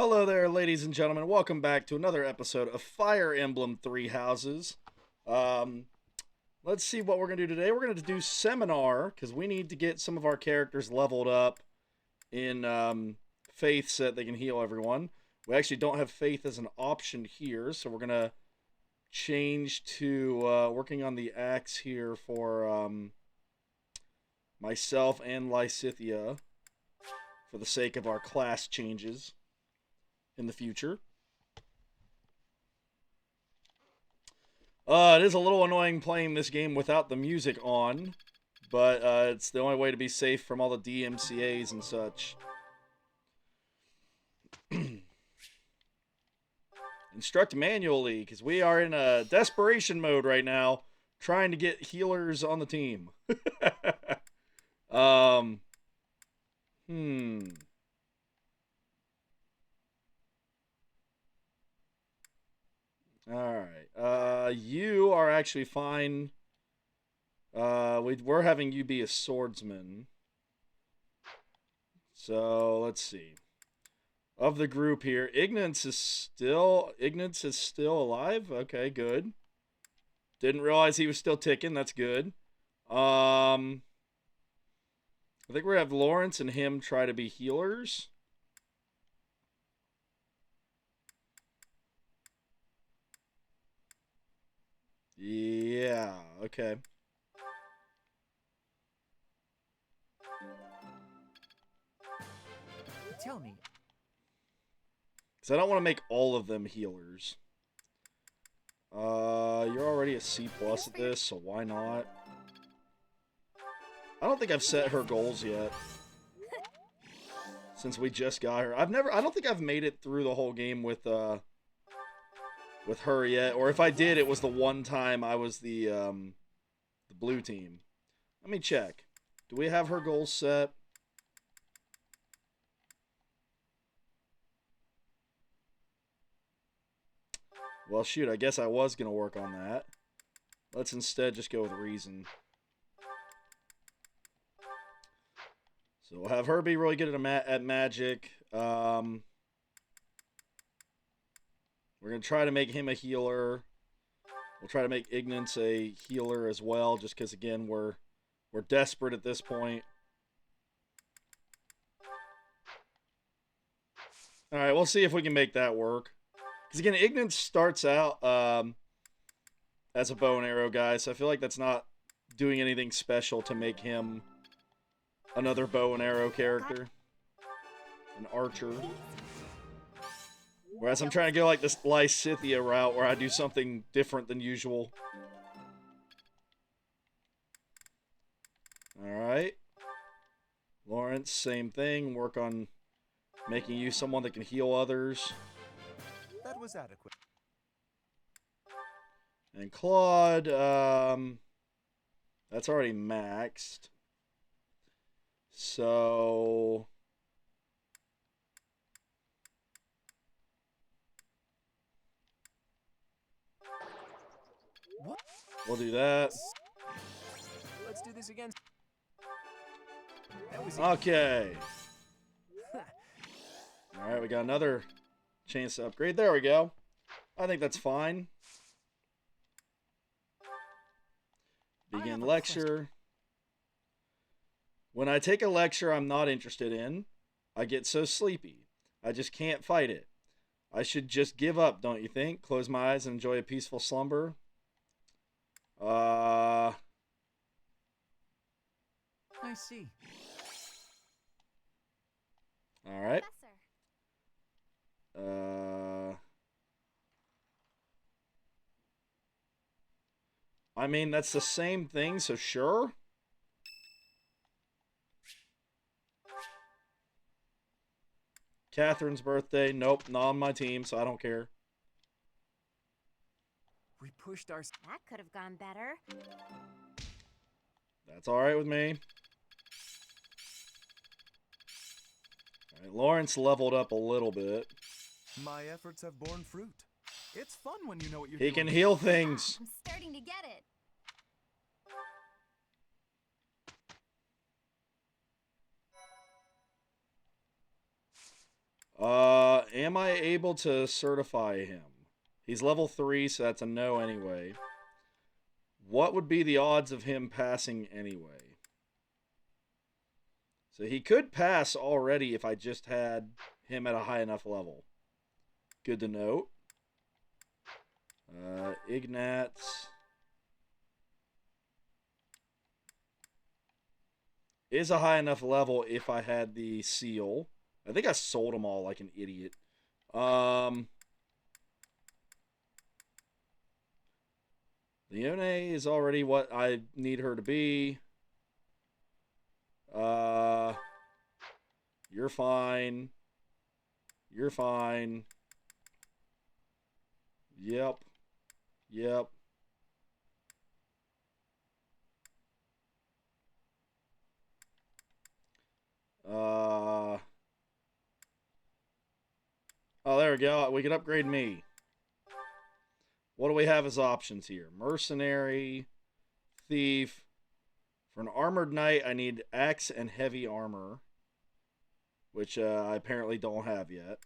Hello there, ladies and gentlemen. Welcome back to another episode of Fire Emblem Three Houses. Um, let's see what we're going to do today. We're going to do Seminar, because we need to get some of our characters leveled up in Faith so that they can heal everyone. We actually don't have Faith as an option here, so we're going to change to working on the axe here for myself and Lysithia for the sake of our class changes in the future. It is a little annoying playing this game without the music on, but it's the only way to be safe from all the DMCAs and such. Instruct manually, because we are in a desperation mode right now, trying to get healers on the team. um, hmm. Alright. You are actually fine. We're having you be a swordsman. So, let's see. Of the group here, Ignis is still alive? Okay, good. Didn't realize he was still ticking. That's good. I think we're gonna have Lawrence and him try to be healers. Yeah, okay. Tell me. Because I don't want to make all of them healers. You're already a C plus at this, so why not? I don't think I've set her goals yet. Since we just got her. I don't think I've made it through the whole game with her yet. Or if I did, it was the one time I was the blue team. Let me check. Do we have her goals set? Well, shoot, I guess I was going to work on that. Let's instead just go with reason. So we'll have her be really good at magic. We're going to try to make him a healer. We'll try to make Ignis a healer as well, just because, again, we're desperate at this point. Alright, we'll see if we can make that work. Because, again, Ignis starts out as a bow and arrow guy, so I feel like that's not doing anything special to make him another bow and arrow character. An archer. Whereas I'm trying to go like this Lysithia route where I do something different than usual. Alright. Lawrence, same thing. Work on making you someone that can heal others. That was adequate. And Claude, that's already maxed. So What? we'll do that. Let's do this again. That was Okay. Alright, we got another chance to upgrade. There we go. I think that's fine. Begin lecture. When I take a lecture I'm not interested in, I get so sleepy. I just can't fight it. I should just give up, don't you think? Close my eyes and enjoy a peaceful slumber. I see. Alright. I mean, that's the same thing, so sure. Catherine's birthday. Nope, not on my team, so I don't care. We pushed our... That could have gone better. That's alright with me. Alright, Lawrence leveled up a little bit. My efforts have borne fruit. It's fun when you know what you're He doing. can heal things. I'm starting to get it. am I able to certify him? He's level 3, so that's a no anyway. What would be the odds of him passing anyway? So he could pass already if I just had him at a high enough level. Good to note. Ignatz is a high enough level if I had the seal. I think I sold them all like an idiot. Leone is already what I need her to be. You're fine. You're fine. Yep. Yep. Oh, there we go. We can upgrade me. What do we have as options here? Mercenary, thief. For an armored knight, I need axe and heavy armor, which I apparently don't have yet.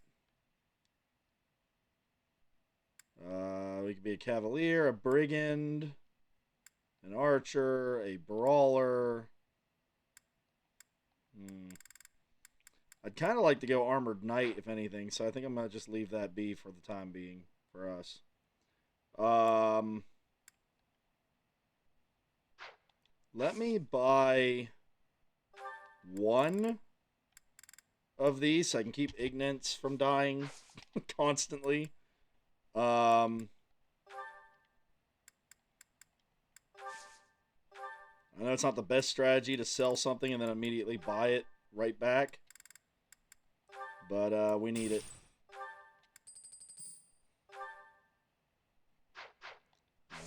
We could be a cavalier, a brigand, an archer, a brawler. I'd kind of like to go armored knight, if anything, so I think I'm going to just leave that be for the time being for us. Let me buy one of these so I can keep Ignatz from dying constantly. I know it's not the best strategy to sell something and then immediately buy it right back, but we need it.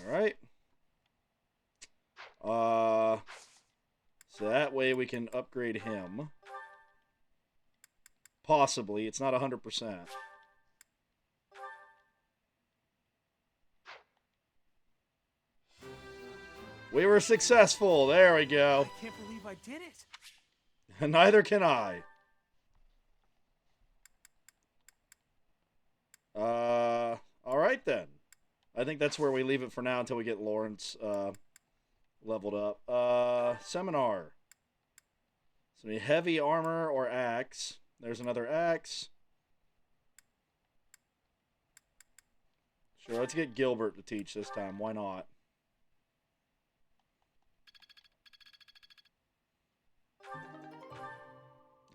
Alright. So that way we can upgrade him. Possibly. It's not 100%. We were successful. There we go. I can't believe I did it. Neither can I. Alright then. I think that's where we leave it for now until we get Lawrence leveled up. Seminar. So we heavy armor or axe. There's another axe. Sure, let's get Gilbert to teach this time. Why not?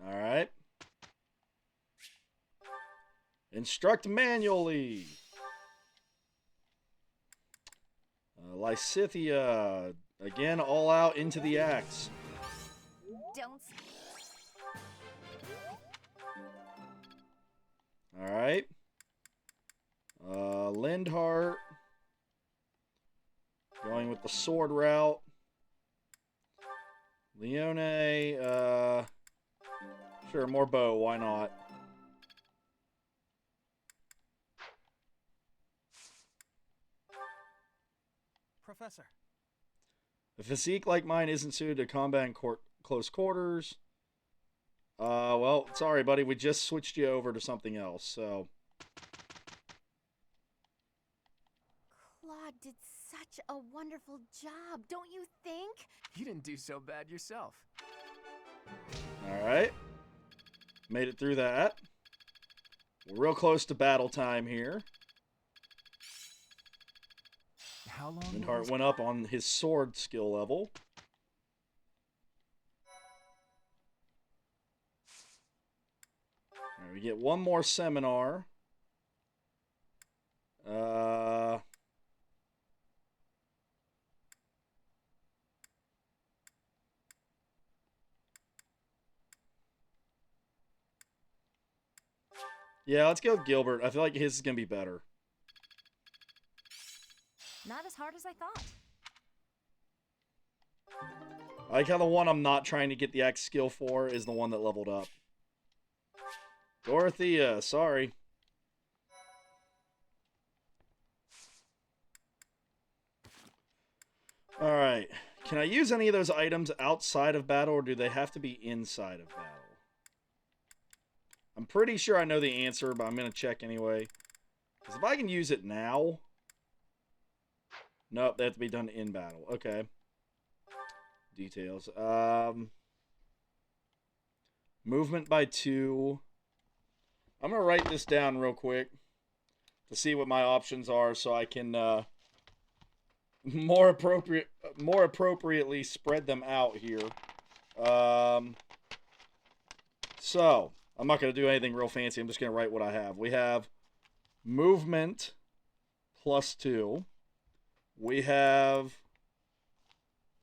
Alright. Instruct manually. Lysithia. Again, all out into the axe. Don't. Alright. Lindhart. Going with the sword route. Leone. Sure, more bow. Why not? Professor. A physique like mine isn't suited to combat in close quarters. Well, sorry, buddy. We just switched you over to something else, so. Claude did such a wonderful job, don't you think? You didn't do so bad yourself. Alright. Made it through that. We're real close to battle time here. How long? Lindhart went up on his sword skill level. Alright, we get one more seminar. Yeah, let's go with Gilbert. I feel like his is going to be better. Not as hard as I thought. I like how the one I'm not trying to get the X skill for is the one that leveled up. Dorothea, sorry. Alright. Can I use any of those items outside of battle, or do they have to be inside of battle? I'm pretty sure I know the answer, but I'm going to check anyway. Because if I can use it now... Nope, they have to be done in battle. Okay. Details. Movement by 2. I'm going to write this down real quick to see what my options are so I can more appropriately spread them out here. So, I'm not going to do anything real fancy. I'm just going to write what I have. We have movement plus 2. We have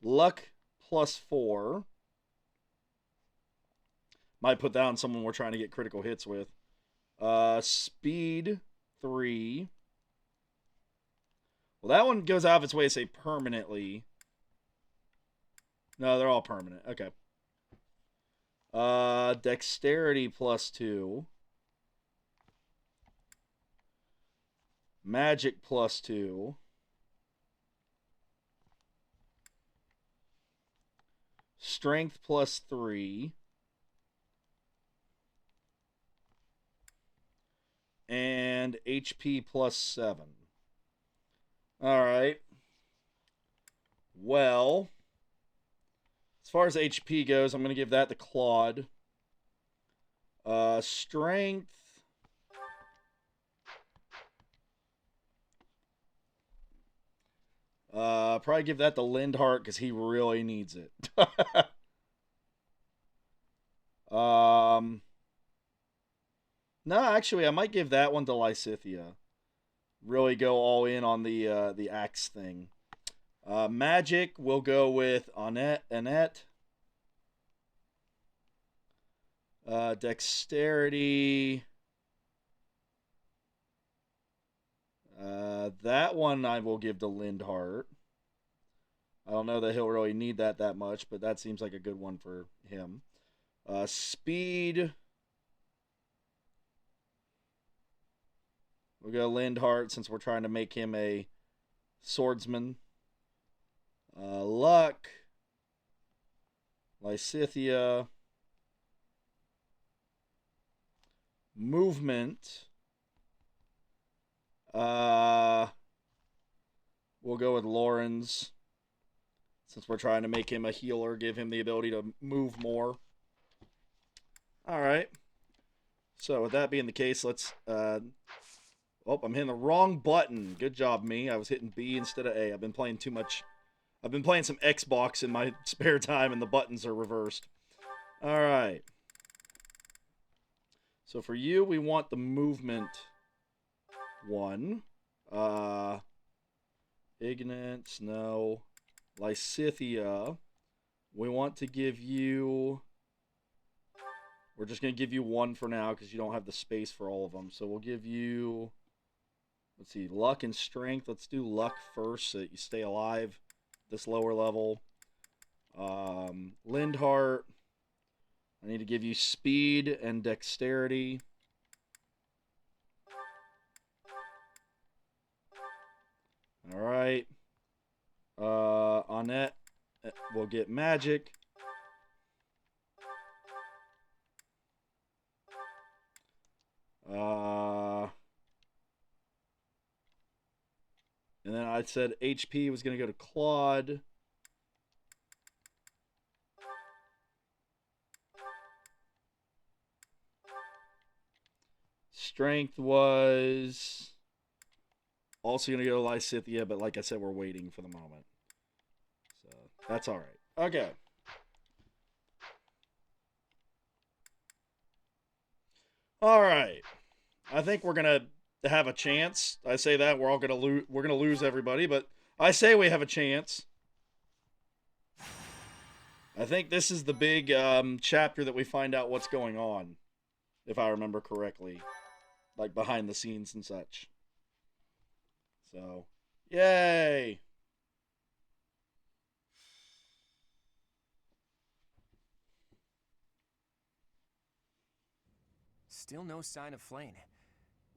luck plus 4. Might put that on someone we're trying to get critical hits with. Speed 3. Well, that one goes out of its way to say permanently. No, they're all permanent. Okay. Dexterity plus 2. Magic plus 2. Strength plus 3. And HP plus 7. Alright. Well, as far as HP goes, I'm going to give that to Claude. Strength. Probably give that to Lindhart because he really needs it. No, actually, I might give that one to Lysithia. Really go all in on the axe thing. Magic, we'll go with Annette. Dexterity. That one I will give to Lindhart. I don't know that he'll really need that much, but that seems like a good one for him. Speed. We'll go Lindhart since we're trying to make him a swordsman. Luck. Lysithia. Movement. We'll go with Lawrence. Since we're trying to make him a healer, give him the ability to move more. Alright. So with that being the case, let's... Oh, I'm hitting the wrong button. Good job, me. I was hitting B instead of A. I've been playing too much... I've been playing some Xbox in my spare time, and the buttons are reversed. Alright. So for you, we want the movement one. Ignance, no. Lysithia. We want to give you... We're just going to give you one for now because you don't have the space for all of them. So we'll give you... Let's see, luck and strength. Let's do luck first so that you stay alive this lower level. Lindhart. I need to give you speed and dexterity. Alright. Annette will get magic. And then I said HP was going to go to Claude. Strength was also going to go to Lysithia, but like I said, we're waiting for the moment. So that's all right. Okay. All right. I think we're going to have a chance. I say that we're all going to lose. We're going to lose everybody, but I say we have a chance. I think this is the big chapter that we find out what's going on, if I remember correctly, like behind the scenes and such. So, yay! Still no sign of Flane.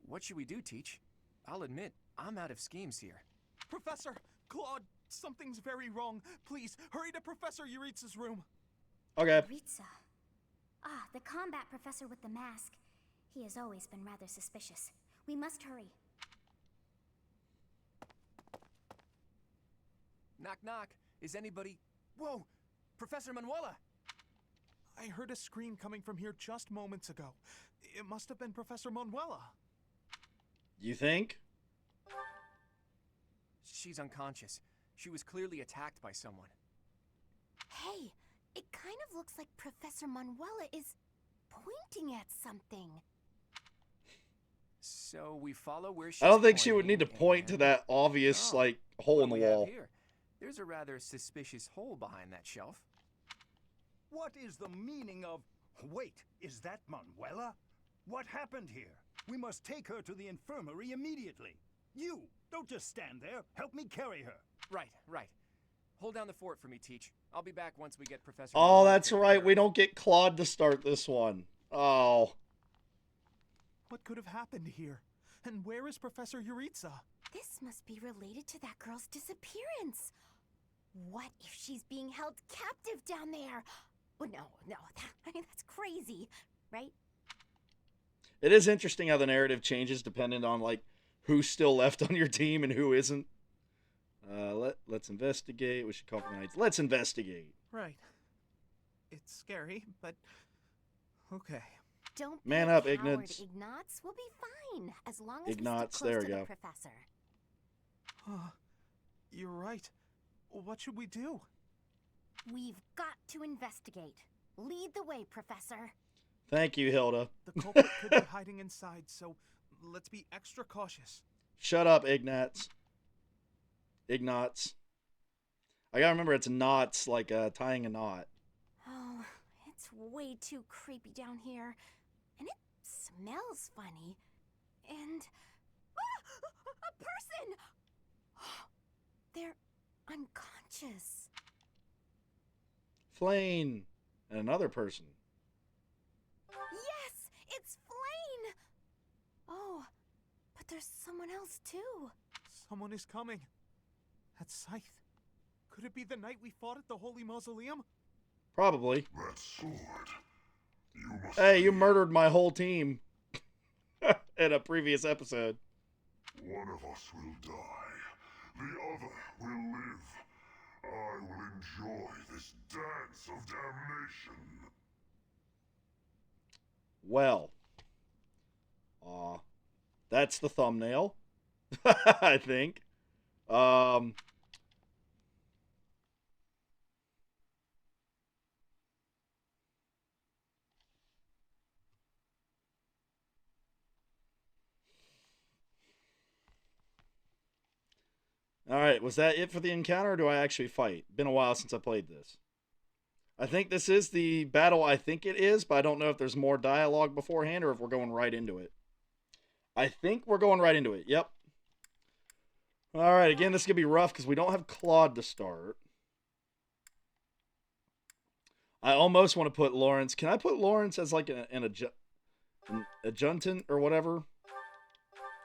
What should we do, Teach? I'll admit, I'm out of schemes here. Professor! Claude, something's very wrong. Please, hurry to Professor Yuritsa's room. Okay. Yuritsa. Ah, the combat professor with the mask. He has always been rather suspicious. We must hurry. Knock, knock. Is anybody... Whoa! Professor Manuela! I heard a scream coming from here just moments ago. It must have been Professor Manuela. You think? She's unconscious. She was clearly attacked by someone. Hey, it kind of looks like Professor Manuela is pointing at something. So we follow where she's I don't think she would need to pointing point to and- that obvious, Oh, like, hole what in do the we have wall. here? There's a rather suspicious hole behind that shelf. What is the meaning of... Wait, is that Manuela? What happened here? We must take her to the infirmary immediately. You, don't just stand there. Help me carry her. Right, right. Hold down the fort for me, Teach. I'll be back once we get Professor... Oh, Manuela that's taken right. care We of. don't get Claude to start this one. Oh. What could have happened here? And where is Professor Yuritsa? This must be related to that girl's disappearance. What if she's being held captive down there? Oh, no, that's crazy, right? It is interesting how the narrative changes depending on, like, who's still left on your team and who isn't. Let's investigate. We should call for the Knights. Let's investigate. Right. It's scary, but okay. Don't be Man a up, coward, Ignatz. Ignatz. We'll be fine as long as Ignatz, we there stick we close go. to the professor. You're right. What should we do? We've got to investigate. Lead the way, Professor. Thank you, Hilda. The culprit could be hiding inside, so let's be extra cautious. Shut up, Ignatz. Ignatz. I gotta remember it's knots, like tying a knot. Oh, it's way too creepy down here. And it smells funny. And... a person! They're unconscious. Flane. And another person. Yes! It's Flane! Oh, but there's someone else too. Someone is coming. That's Scythe. Could it be the night we fought at the Holy Mausoleum? Probably. That sword. You must Hey, you be- murdered my whole team. In a previous episode. One of us will die. The other will live. I will enjoy this dance of damnation. Well. That's the thumbnail. I think. Alright, was that it for the encounter, or do I actually fight? Been a while since I played this. I think this is the battle I think it is, but I don't know if there's more dialogue beforehand or if we're going right into it. I think we're going right into it, yep. Alright, again, this is going to be rough because we don't have Claude to start. I almost want to put Lawrence. Can I put Lawrence as like an adjutant or whatever?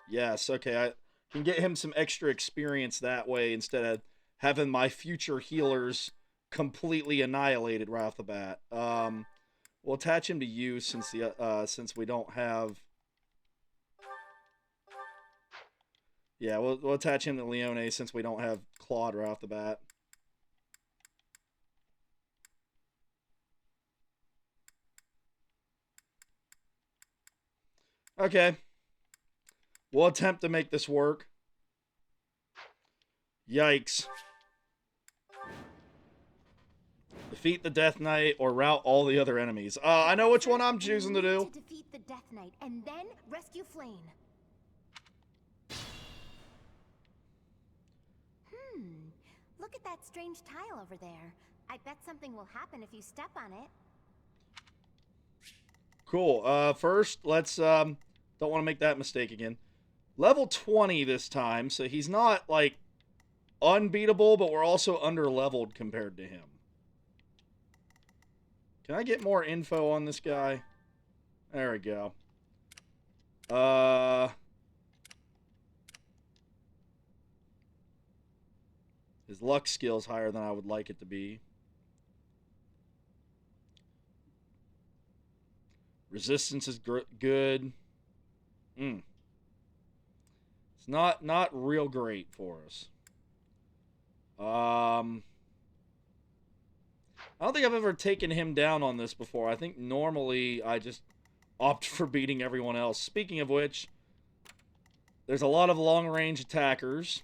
Yes, okay, I can get him some extra experience that way instead of having my future healers completely annihilated right off the bat. We'll attach him to you since we don't have. Yeah, we'll attach him to Leone since we don't have Claude right off the bat. Okay. We'll attempt to make this work. Yikes. Defeat the Death Knight or rout all the other enemies. I know which one I'm choosing to We need do. to defeat the Death Knight and then rescue Flane. Look at that strange tile over there. I bet something will happen if you step on it. Cool. First, let's don't want to make that mistake again. Level 20 this time, so he's not like unbeatable, but we're also under-leveled compared to him. Can I get more info on this guy? There we go. His luck skill's higher than I would like it to be. Resistance is good. It's not real great for us. I don't think I've ever taken him down on this before. I think normally I just opt for beating everyone else. Speaking of which, there's a lot of long-range attackers.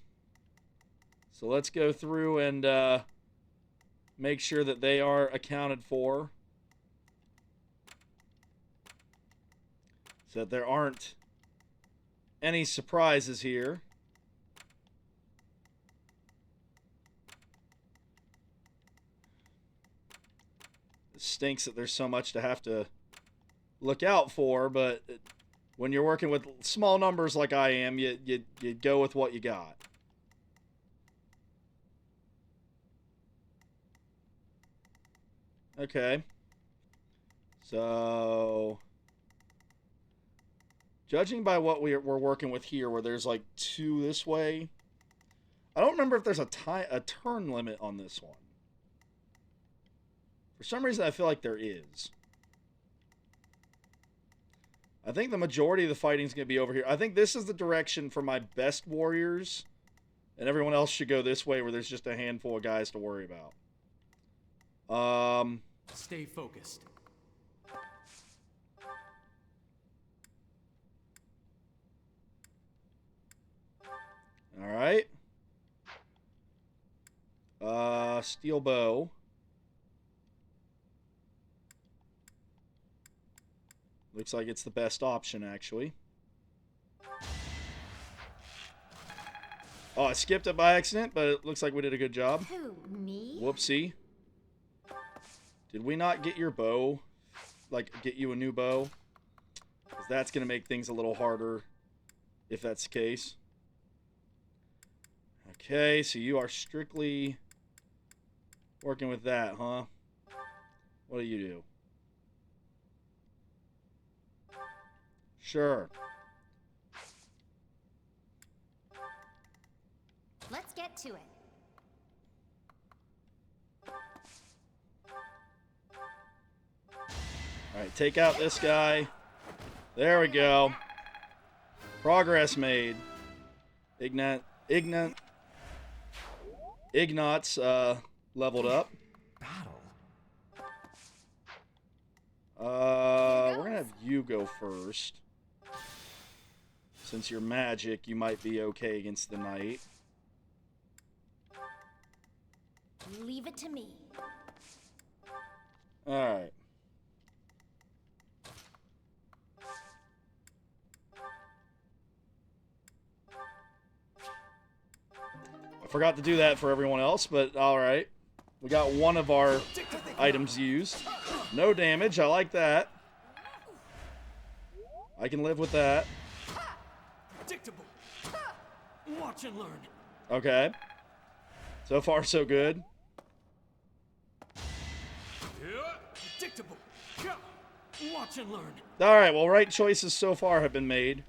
So let's go through and make sure that they are accounted for. So that there aren't any surprises here. It stinks that there's so much to have to look out for, but when you're working with small numbers like I am, you go with what you got. Okay. So, judging by what we're working with here, where there's like 2 this way, I don't remember if there's a turn limit on this one. For some reason, I feel like there is. I think the majority of the fighting is going to be over here. I think this is the direction for my best warriors, and everyone else should go this way where there's just a handful of guys to worry about. Stay focused. All right. Steel bow. Looks like it's the best option, actually. Oh, I skipped it by accident, but it looks like we did a good job. Who, me? Whoopsie. Did we not get your bow? Like, get you a new bow? 'Cause that's going to make things a little harder if that's the case. Okay, so you are strictly working with that, huh? What do you do? Sure. Let's get to it. Alright, take out this guy. There we go. Progress made. Ignat's leveled up. Battle. We're gonna have you go first. Since you're magic, you might be okay against the knight. Leave it to me. Alright. I forgot to do that for everyone else, but alright. We got one of our items used. No damage, I like that. I can live with that. Predictable. Watch and learn. Okay. So far, so good. Predictable. Watch and learn. Alright, well, right choices so far have been made.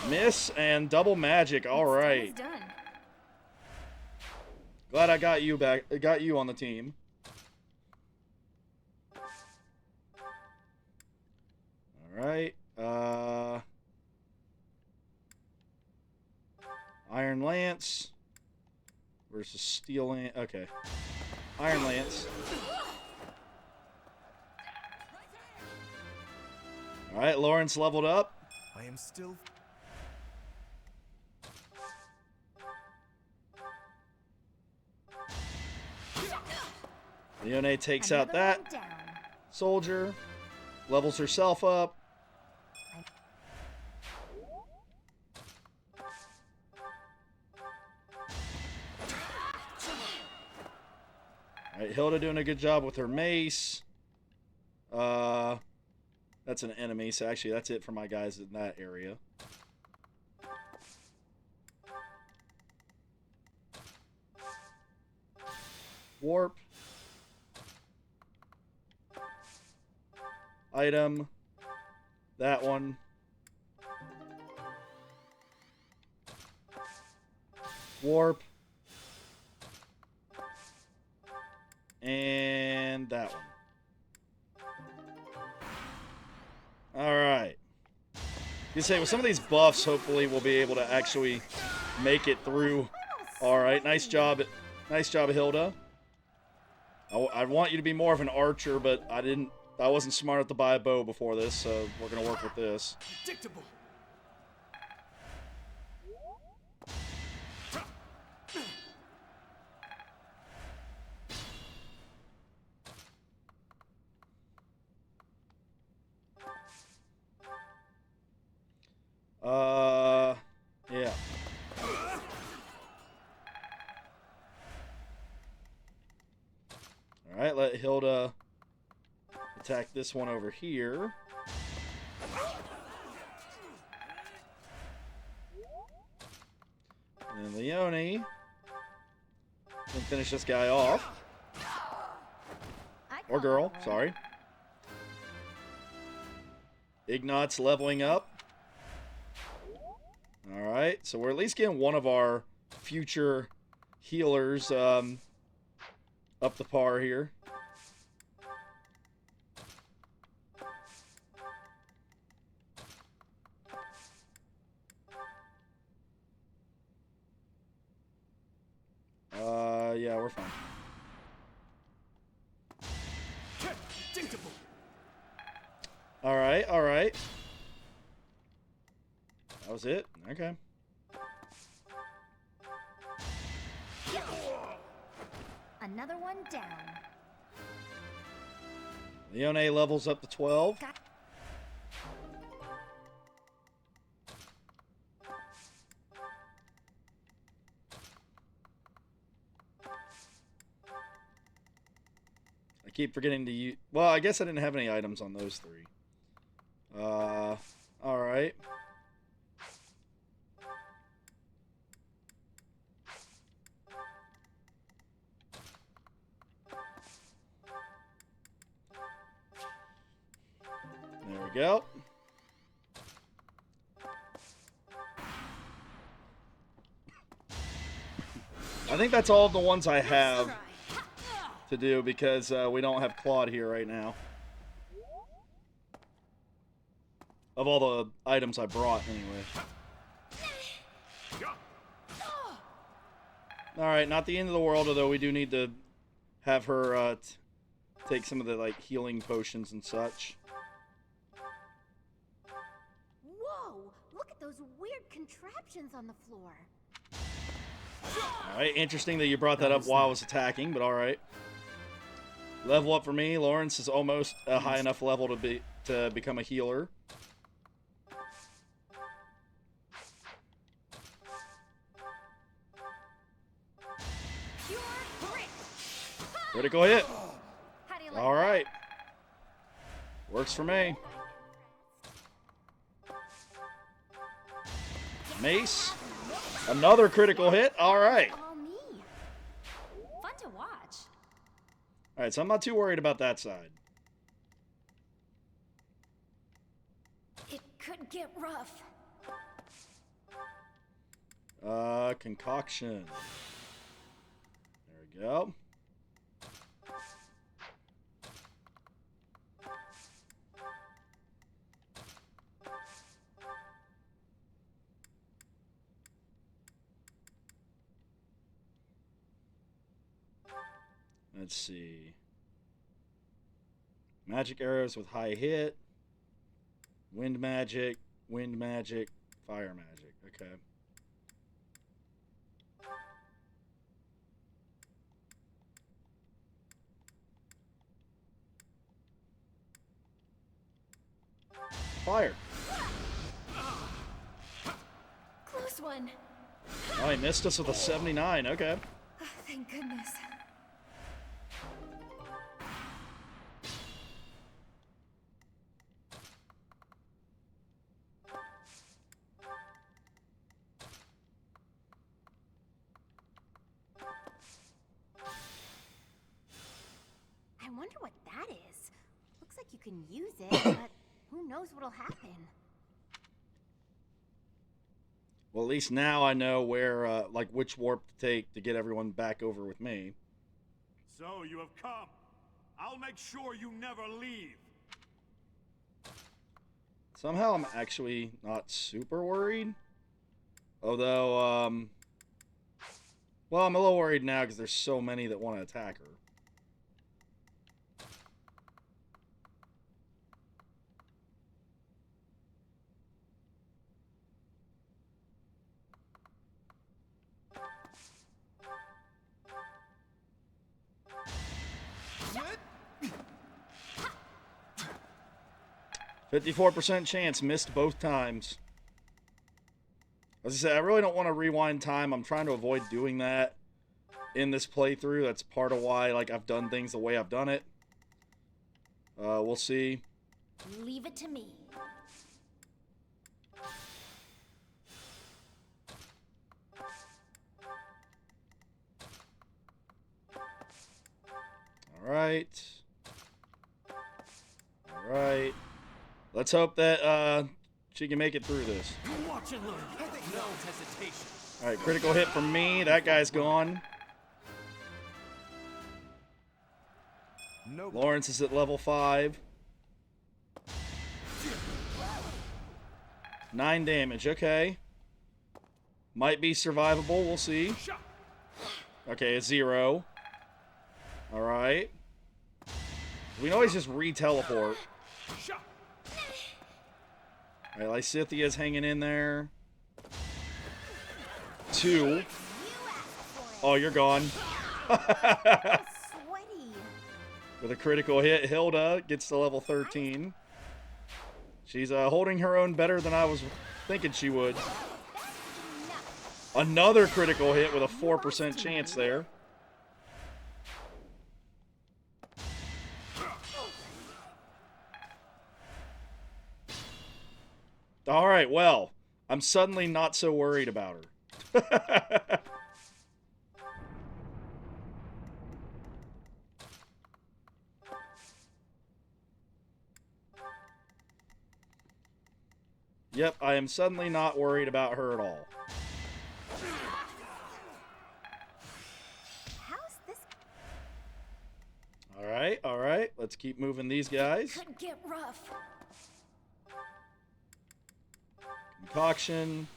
Miss and double magic, alright. It's done. Glad I got you back. Got you on the team. Alright. Iron Lance versus Steel Lance. Okay. Iron Lance. Alright, Lawrence leveled up. I am still. Leone takes Another out that one down. soldier. Levels herself up. Alright, Hilda doing a good job with her mace. That's an enemy, so actually that's it for my guys in that area. Warp. Item. That one. Warp. And that one. You say with some of these buffs, hopefully we'll be able to actually make it through. All right, nice job, Hilda. I want you to be more of an archer, but I wasn't smart enough to buy a bow before this, so we're gonna work with this. Predictable. Yeah. All right, let Hilda attack this one over here. And Leone can finish this guy off. Or girl, sorry. Ignat's leveling up. Alright, so we're at least getting one of our future healers up to par here. Yeah, we're fine. Alright, alright. That was it? Okay. Another one down. Leone levels up to 12. I keep forgetting to use... Well, I guess I didn't have any items on those three. Alright. There we go. I think that's all of the ones I have to do because we don't have Claude here right now. Of all the items I brought, anyway. Alright, not the end of the world, although we do need to have her take some of the like healing potions and such. Whoa! Look at those weird contraptions on the floor. Alright, interesting that you brought that up while I was attacking, but alright. Level up for me. Lawrence is almost a high enough level to become a healer. Critical hit. All right. Works for me. Mace. Another critical hit. All right. All me. Fun to watch. All right, so I'm not too worried about that side. It could get rough. Concoction. There we go. Let's see. Magic arrows with high hit. Wind magic, fire magic. Okay. Fire. Close one. Oh, he missed us with a 79. Okay. Oh, thank goodness. I wonder what that is. Looks like you can use it, but who knows what'll happen. Well, at least now I know where, like, which warp to take to get everyone back over with me. So you have come. I'll make sure you never leave. Somehow I'm actually not super worried. Although, well, I'm a little worried now because there's so many that want to attack her. %54 chance, missed both times. As I said, I really don't want to rewind time. I'm trying to avoid doing that in this playthrough. That's part of why, like, I've done things the way I've done it. We'll see. Leave it to me. Alright. Alright. Let's hope that she can make it through this. Watch and learn. No hesitation. Alright, critical hit from me. That guy's gone. Nope. Lawrence is at level 5. 9 damage, okay. Might be survivable, we'll see. Okay, a 0. Alright. We can always just re-teleport. Alright, Lysithia's hanging in there. 2. Oh, you're gone. Sweaty. With a critical hit, Hilda gets to level 13. She's holding her own better than I was thinking she would. Another critical hit with a 4% chance there. Alright, well, I'm suddenly not so worried about her. Yep, I am suddenly not worried about her at all. How's this? Alright, alright. Let's keep moving these guys. Could get rough. Concoction.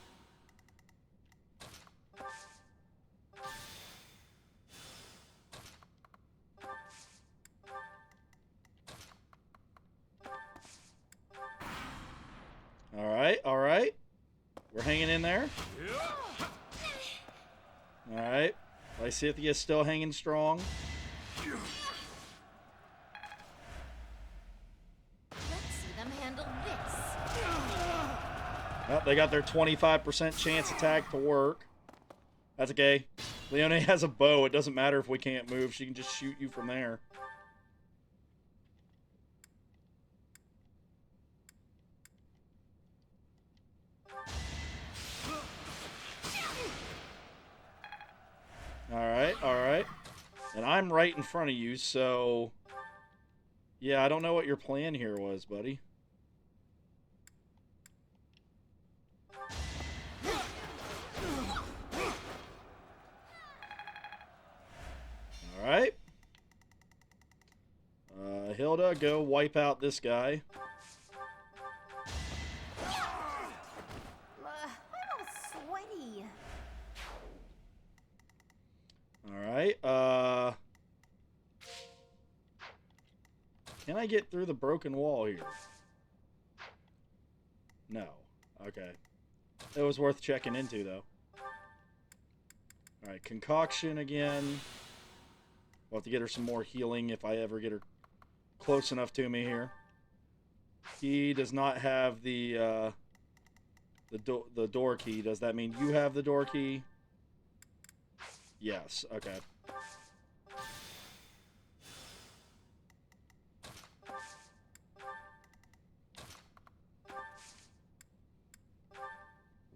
Alright, alright. We're hanging in there. Alright. Lysithia's still hanging strong. Let's see them handle this. Oh, they got their 25% chance attack to work. That's okay. Leone has a bow. It doesn't matter if we can't move. She can just shoot you from there. Alright, alright. And I'm right in front of you, so... Yeah, I don't know what your plan here was, buddy. Alright. Hilda, go wipe out this guy. I'm all sweaty. Alright, can I get through the broken wall here? No. Okay. It was worth checking into, though. Alright, concoction again. We'll have to get her some more healing if I ever get her close enough to me here. He does not have the door key. Does that mean you have the door key? Yes, okay.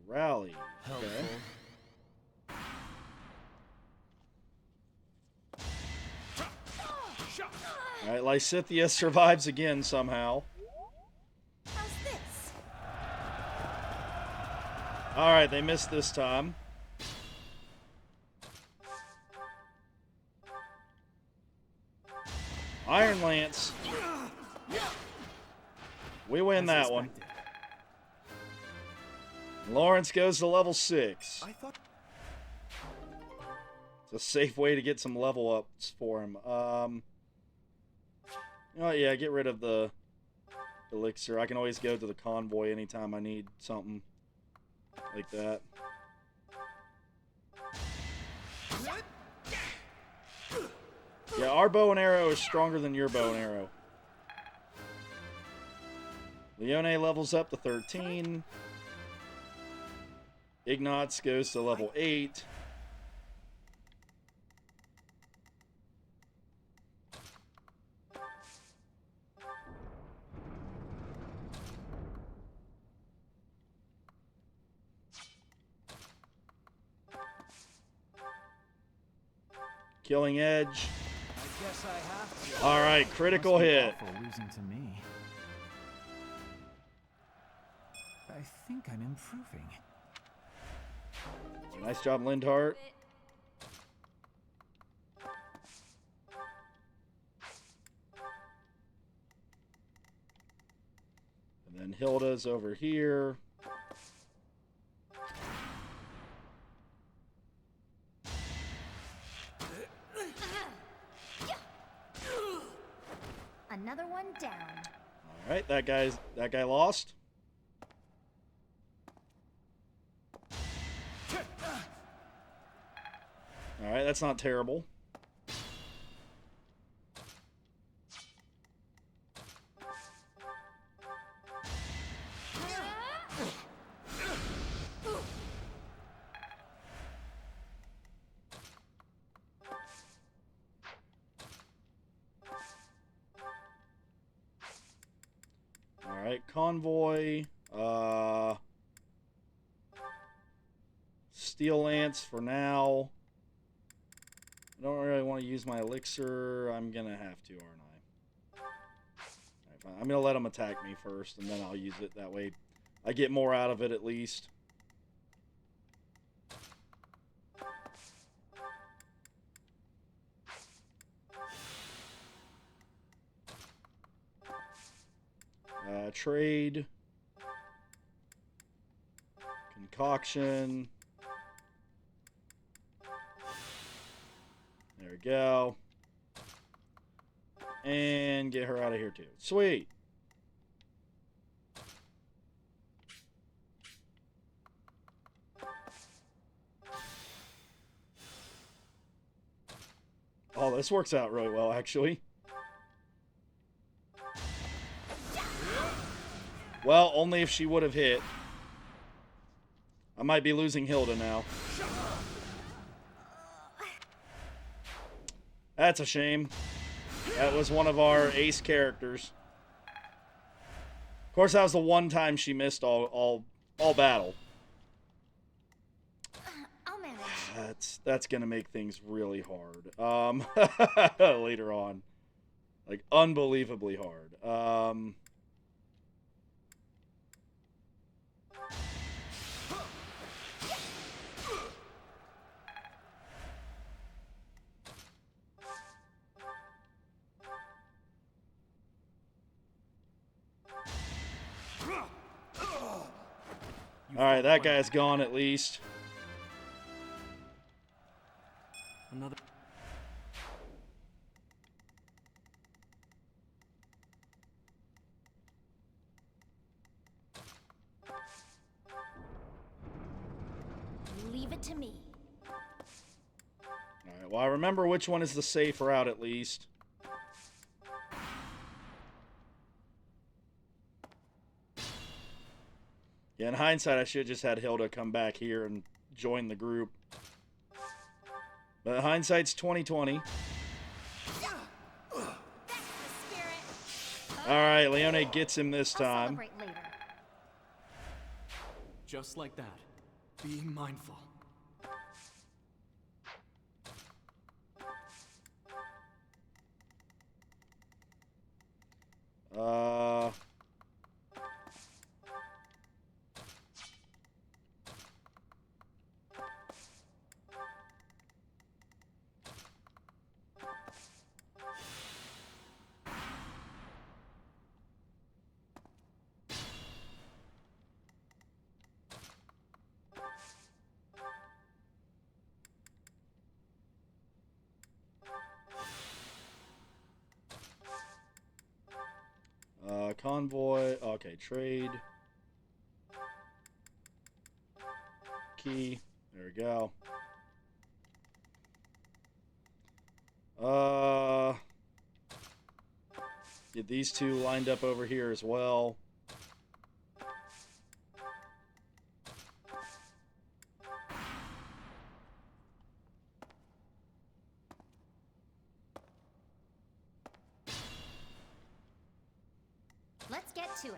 Rally. Okay. Alright, Lysithia survives again somehow. How's this? Alright, they missed this time. Iron Lance. We win that one. Lawrence goes to level 6. I thought. It's a safe way to get some level ups for him. Oh yeah, get rid of the elixir. I can always go to the convoy anytime I need something like that. Yeah, our bow and arrow is stronger than your bow and arrow. Leone levels up to 13. Ignatz goes to level 8. Killing Edge. I guess I have to. All right, critical Must be hit. awful losing to me. I think I'm improving. Nice job, Lindhart. And then Hilda's over here. Another one down. All right, that guy lost. All right, that's not terrible. All right, convoy. Steel Lance for now. I don't really want to use my elixir. I'm gonna have to, aren't I? Alright, fine. I'm gonna let him attack me first, and then I'll use it. That way, I get more out of it at least. Trade. Concoction. There we go. And get her out of here too. Sweet. Oh, this works out really well, actually. Well, only if she would have hit. I might be losing Hilda now. That's a shame. That was one of our ace characters. Of course, that was the one time she missed all battle. I'll manage. That's gonna make things really hard. Later on, like unbelievably hard. Alright, that guy's gone at least. Another. Leave it to me. Alright, well, I remember which one is the safe route at least. Yeah, in hindsight, I should have just had Hilda come back here and join the group. But hindsight's 20/20. That's the spirit. All right, Leone gets him this I'll time. celebrate later. Just like that. Being mindful. Uh... Convoy. Okay, trade. Key. There we go. Get these two lined up over here as well. Let's get to it.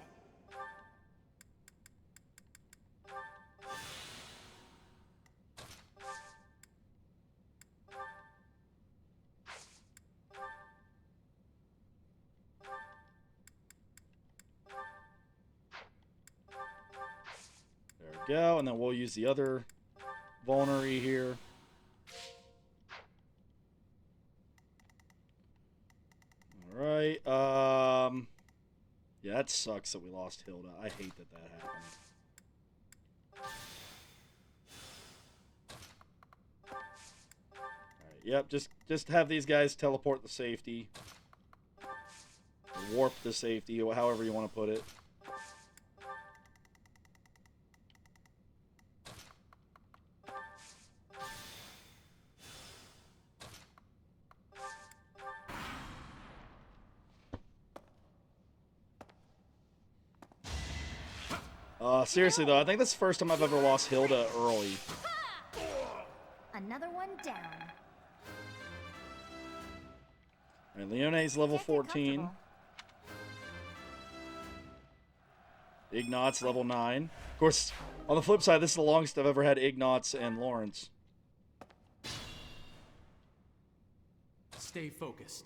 There we go, and then we'll use the other vulnerary here. Alright, yeah, that sucks that we lost Hilda. I hate that that happened. Alright, yep, just have these guys teleport the safety. Or warp the safety, or however you want to put it. Seriously though, I think that's the first time I've ever lost Hilda early. Another one down. And Leone's level Can't get 14. comfortable. Ignat's level 9. Of course, on the flip side, this is the longest I've ever had Ignat's and Lawrence. Stay focused.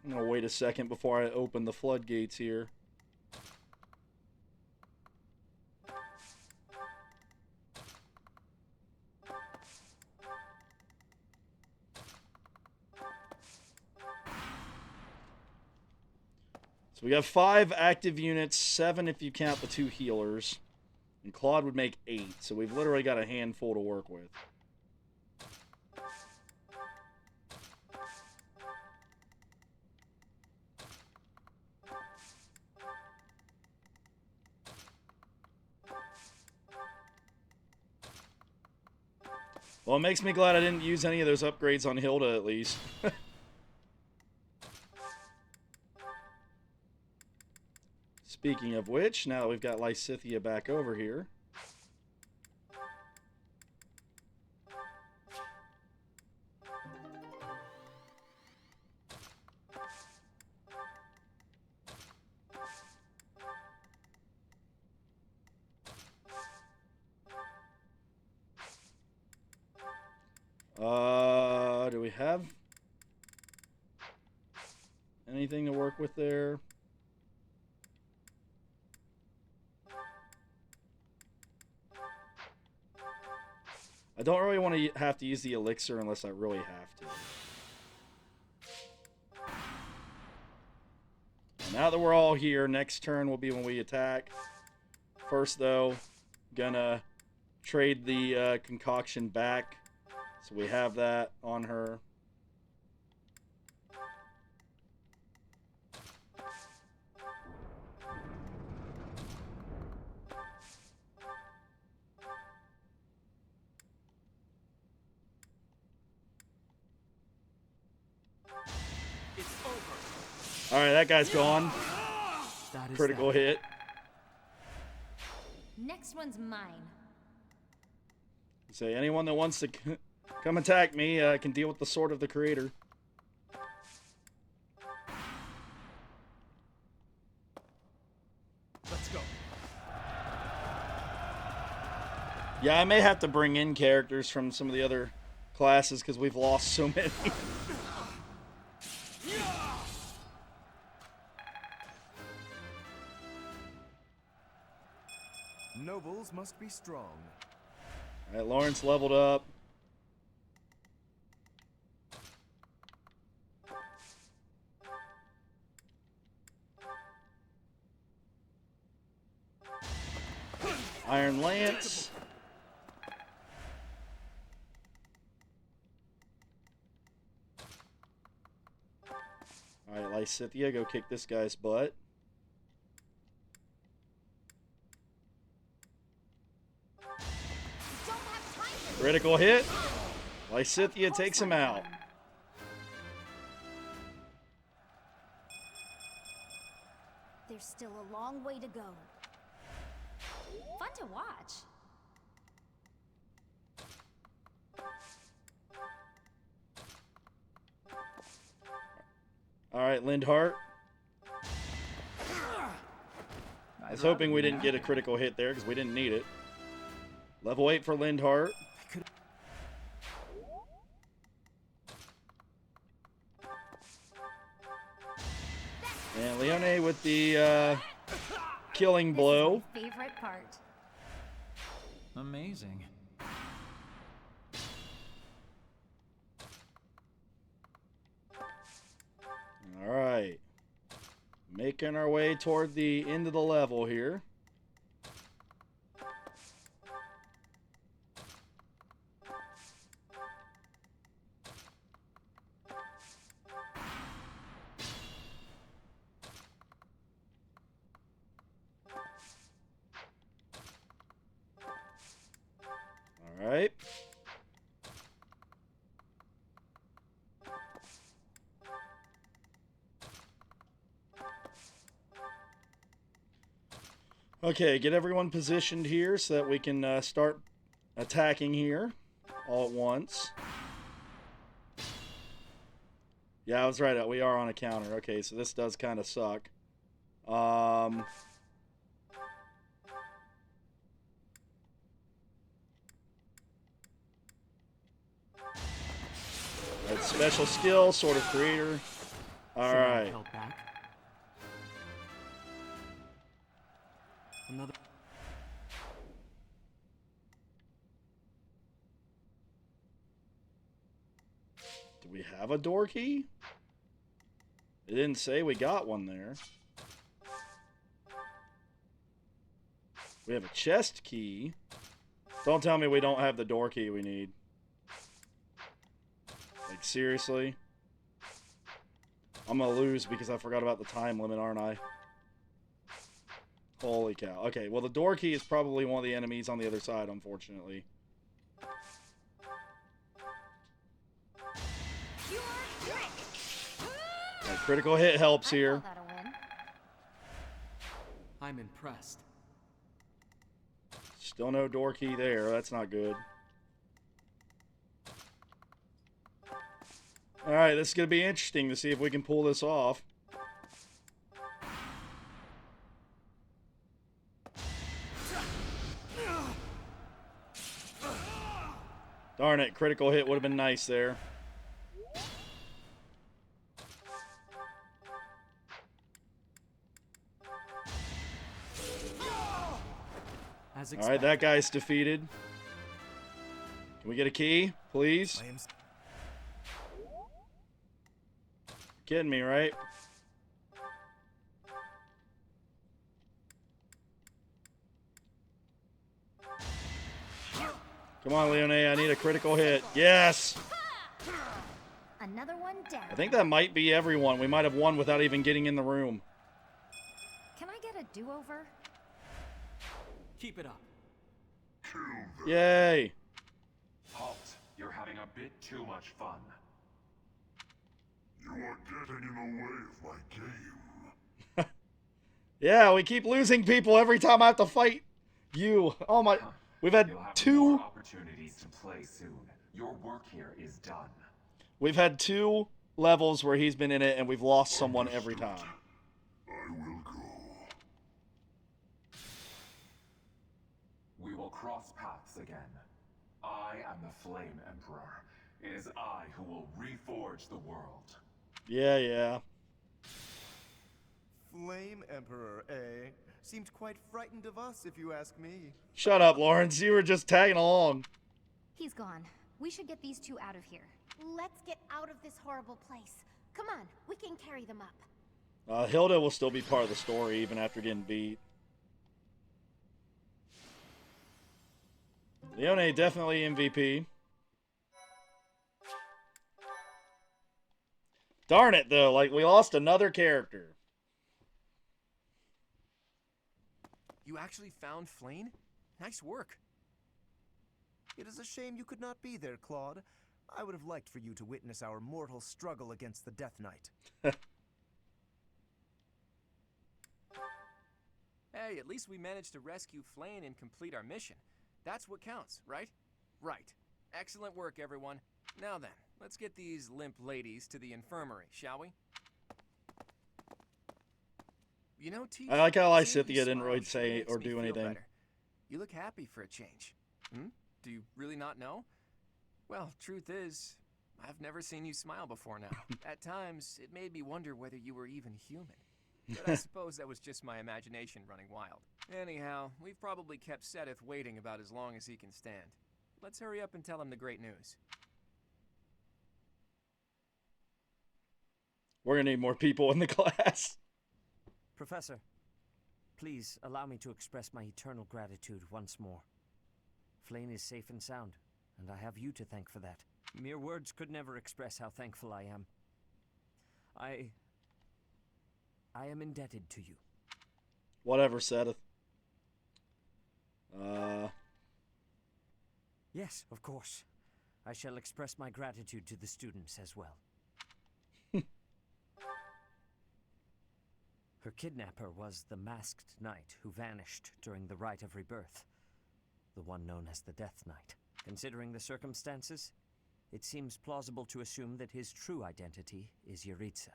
I'm gonna wait a second before I open the floodgates here. So we got 5 active units, 7 if you count the 2 healers. And Claude would make 8, so we've literally got a handful to work with. Well, it makes me glad I didn't use any of those upgrades on Hilda, at least. Speaking of which, now that we've got Lysithea back over here. Do we have anything to work with there? I don't really want to have to use the elixir unless I really have to. And now that we're all here, next turn will be when we attack. First, though, gonna trade the concoction back. So we have that on her. It's over. All right, that guy's gone. That is Critical that. hit. Next one's mine. Say anyone that wants to come attack me can deal with the sword of the creator. Let's go. Yeah, I may have to bring in characters from some of the other classes because we've lost so many. Nobles must be strong. All right, Lawrence leveled up. Iron Lance. Alright, Lysithea, go kick this guy's butt. Don't have time for Critical hit. Lysithea takes him out. There's still a long way to go. Fun to watch. Alright, Lindhart. I was hoping we didn't get a critical hit there because we didn't need it. Level 8 for Lindhart. And Leone with the killing blow. This is my favorite part. Amazing. Alright. Making our way toward the end of the level here. Alright. Okay, get everyone positioned here so that we can start attacking here all at once. Yeah, I was right. We are on a counter. Okay, so this does kind of suck. That's special skill, Sword of Creator. All right. Held back. Another. Do we have a door key? It didn't say we got one there. We have a chest key. Don't tell me we don't have the door key we need. Like, seriously? I'm gonna lose because I forgot about the time limit, aren't I? Holy cow. Okay, well, the door key is probably one of the enemies on the other side, unfortunately. A critical hit helps here. I'm impressed. Still no door key there. That's not good. Alright, this is going to be interesting to see if we can pull this off. Darn it, critical hit would have been nice there. Alright, that guy's defeated. Can we get a key, please? Kidding me, right? Come on, Leone, I need a critical hit. Yes! Another one down. I think that might be everyone. We might have won without even getting in the room. Can I get a do-over? Keep it up. Yay! Halt. You're having a bit too much fun. You are getting in the way of my game. Yeah, we keep losing people every time I have to fight you. Oh my... We've had You'll have two... more opportunities to play soon. Your work here is done. We've had 2 levels where he's been in it, and we've lost someone every time. I will go. We will cross paths again. I am the Flame Emperor. It is I who will reforge the world. Yeah. Flame Emperor, eh? Seemed quite frightened of us, if you ask me. Shut up, Lawrence. You were just tagging along. He's gone. We should get these 2 out of here. Let's get out of this horrible place. Come on, we can carry them up. Hilda will still be part of the story even after getting beat. Leone definitely MVP. Darn it, though. Like, we lost another character. You actually found Flane? Nice work. It is a shame you could not be there, Claude. I would have liked for you to witness our mortal struggle against the Death Knight. Hey, at least we managed to rescue Flane and complete our mission. That's what counts, right? Right. Excellent work, everyone. Now then, let's get these limp ladies to the infirmary, shall we? You know, Teach, I like how seeing you Lysithea didn't smile really sure say makes or me do feel anything. better. You look happy for a change. Hmm? Do you really not know? Well, truth is, I've never seen you smile before now. At times, it made me wonder whether you were even human. But I suppose that was just my imagination running wild. Anyhow, we've probably kept Sedith waiting about as long as he can stand. Let's hurry up and tell him the great news. We're gonna need more people in the class. Professor, please allow me to express my eternal gratitude once more. Flane is safe and sound, and I have you to thank for that. Mere words could never express how thankful I am. I am indebted to you. Whatever, Sedith. Yes, of course. I shall express my gratitude to the students as well. Her kidnapper was the masked knight who vanished during the Rite of Rebirth, the one known as the Death Knight. Considering the circumstances, it seems plausible to assume that his true identity is Yuritsa.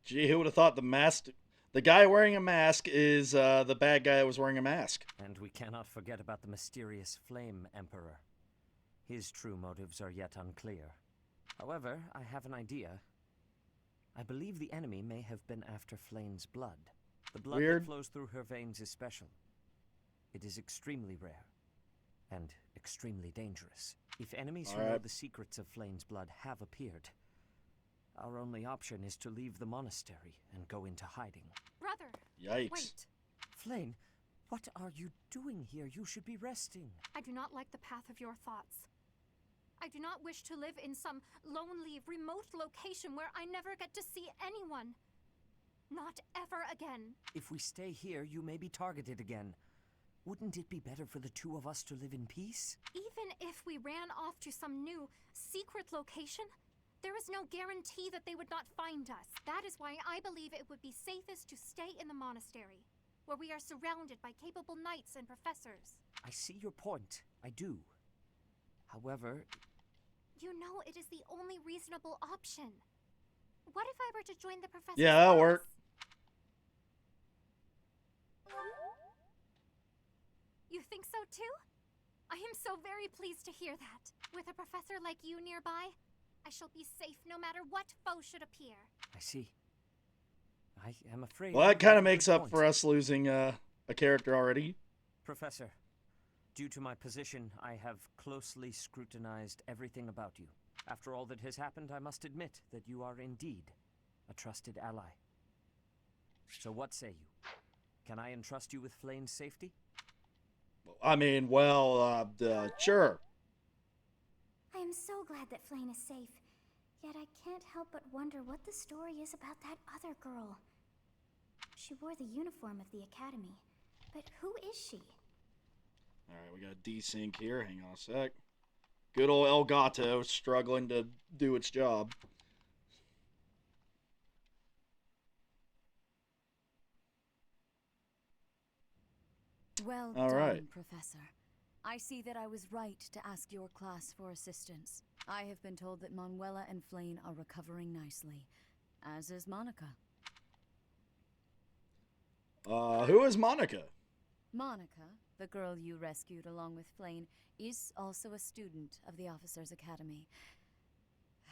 Gee, who would have thought the guy wearing a mask is the bad guy that was wearing a mask? And we cannot forget about the mysterious Flame Emperor. His true motives are yet unclear. However, I have an idea. I believe the enemy may have been after Flane's blood. The blood that flows through her veins is special. It is extremely rare and extremely dangerous. If enemies who know the secrets of Flane's blood have appeared, our only option is to leave the monastery and go into hiding. Brother! Yikes. Wait! Flane, what are you doing here? You should be resting. I do not like the path of your thoughts. I do not wish to live in some lonely, remote location where I never get to see anyone. Not ever again. If we stay here, you may be targeted again. Wouldn't it be better for the two of us to live in peace? Even if we ran off to some new, secret location, there is no guarantee that they would not find us. That is why I believe it would be safest to stay in the monastery, where we are surrounded by capable knights and professors. I see your point. I do. However... You know it is the only reasonable option. What if I were to join the professor's Yeah, that'll class? work. You think so too? I am so very pleased to hear that. With a professor like you nearby, I shall be safe no matter what foe should appear. I see. I am afraid... Well, that kind of makes up for us losing a character already. Professor, due to my position, I have closely scrutinized everything about you. After all that has happened, I must admit that you are indeed a trusted ally. So what say you? Can I entrust you with Flane's safety? I mean, well, sure. I am so glad that Flane is safe. Yet I can't help but wonder what the story is about that other girl. She wore the uniform of the academy. But who is she? Alright, we got desync here. Hang on a sec. Good old Elgato struggling to do its job. Well All done, right. Professor. I see that I was right to ask your class for assistance. I have been told that Manuela and Flane are recovering nicely, as is Monica. Who is Monica? Monica, the girl you rescued along with Flane, is also a student of the Officers' Academy.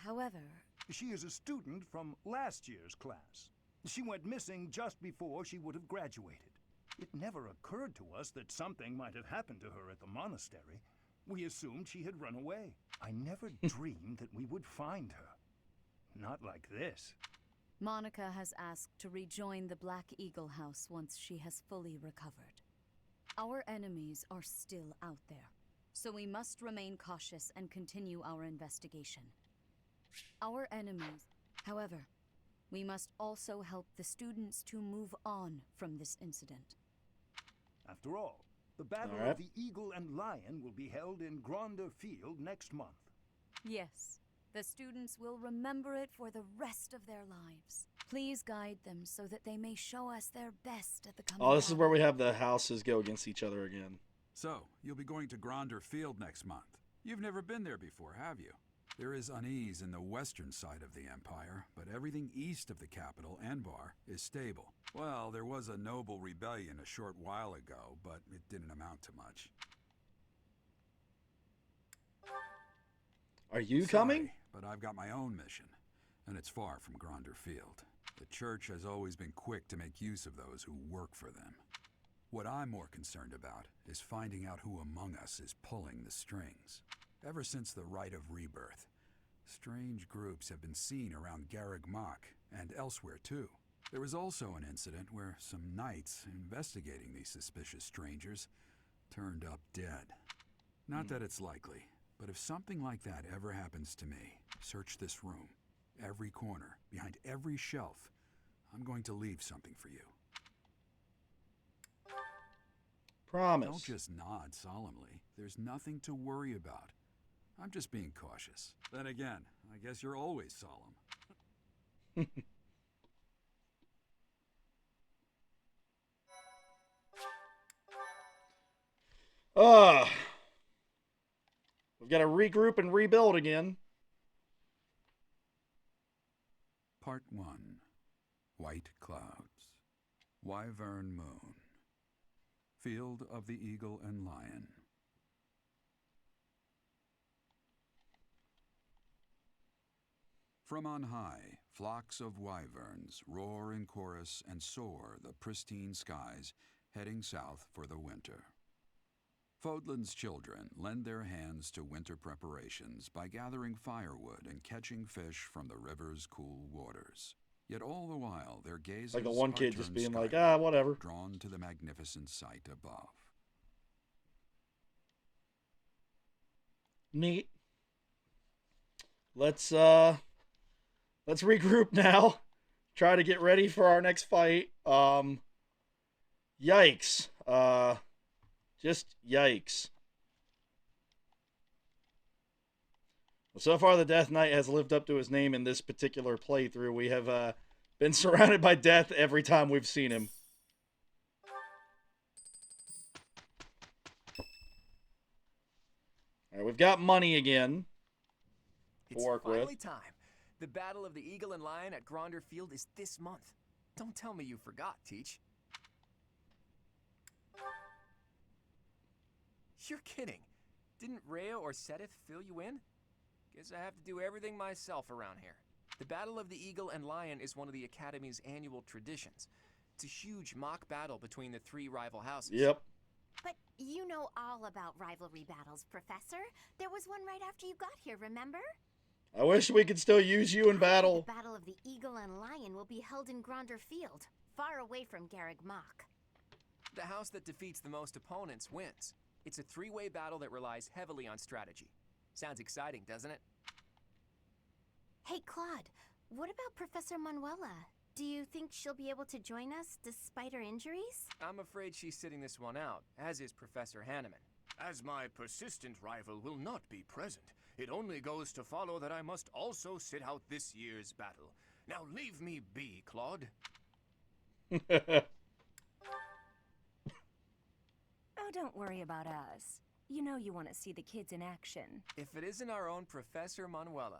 However... She is a student from last year's class. She went missing just before she would have graduated. It never occurred to us that something might have happened to her at the monastery. We assumed she had run away. I never dreamed that we would find her. Not like this. Monica has asked to rejoin the Black Eagle House once she has fully recovered. Our enemies are still out there, so we must remain cautious and continue our investigation. Our enemies, however, We must also help the students to move on from this incident. After all, the Battle All right. of the Eagle and Lion will be held in Gronder Field next month. Yes, the students will remember it for the rest of their lives. Please guide them so that they may show us their best at the coming Oh, this is where battle. we have the houses go against each other again. So, you'll be going to Gronder Field next month. You've never been there before, have you? There is unease in the western side of the Empire, but everything east of the capital, Enbar, is stable. Well, there was a noble rebellion a short while ago, but it didn't amount to much. Are you Sorry, coming? but I've got my own mission, and it's far from Gronder Field. The Church has always been quick to make use of those who work for them. What I'm more concerned about is finding out who among us is pulling the strings. Ever since the Rite of Rebirth, strange groups have been seen around Garreg Mach, and elsewhere too. There was also an incident where some knights investigating these suspicious strangers turned up dead. Not that it's likely, but if something like that ever happens to me, search this room. Every corner, behind every shelf. I'm going to leave something for you. Promise. Don't just nod solemnly. There's nothing to worry about. I'm just being cautious. Then again, I guess you're always solemn. We've got to regroup and rebuild again. Part 1. White Clouds. Wyvern Moon. Field of the Eagle and Lion. From on high, flocks of wyverns roar in chorus and soar the pristine skies, heading south for the winter. Fodlan's children lend their hands to winter preparations by gathering firewood and catching fish from the river's cool waters. Yet all the while, their gazes Like the one are kid just turned being like, skyward, whatever. drawn to the magnificent sight above. Neat. Let's regroup now. Try to get ready for our next fight. Yikes. Just yikes. So far, the Death Knight has lived up to his name in this particular playthrough. We have been surrounded by death every time we've seen him. All right, we've got money again to It's work finally with. time. The Battle of the Eagle and Lion at Gronder Field is this month. Don't tell me you forgot, Teach. You're kidding. Didn't Rhea or Sedith fill you in? Guess I have to do everything myself around here. The Battle of the Eagle and Lion is one of the Academy's annual traditions. It's a huge mock battle between the three rival houses. Yep. But you know all about rivalry battles, Professor. There was one right after you got here, remember? I wish we could still use you in battle. The Battle of the Eagle and Lion will be held in Gronder Field, far away from Garreg Mach. The house that defeats the most opponents wins. It's a three-way battle that relies heavily on strategy. Sounds exciting, doesn't it? Hey, Claude, what about Professor Manuela? Do you think she'll be able to join us despite her injuries? I'm afraid she's sitting this one out, as is Professor Hanneman. As my persistent rival will not be present, it only goes to follow that I must also sit out this year's battle. Now leave me be, Claude. Oh, don't worry about us. You know you want to see the kids in action. If it isn't our own Professor Manuela,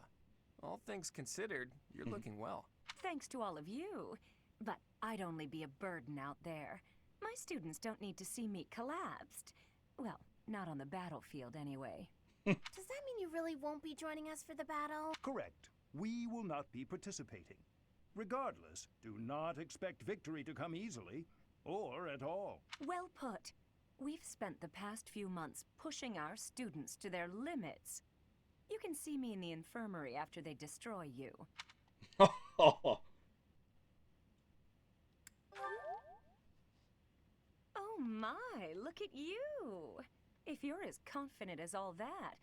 all things considered, you're looking well. Thanks to all of you. But I'd only be a burden out there. My students don't need to see me collapsed. Well, not on the battlefield anyway. Does that mean you really won't be joining us for the battle? Correct. We will not be participating. Regardless, do not expect victory to come easily, or at all. Well put. We've spent the past few months pushing our students to their limits. You can see me in the infirmary after they destroy you. Oh my, look at you! If you're as confident as all that,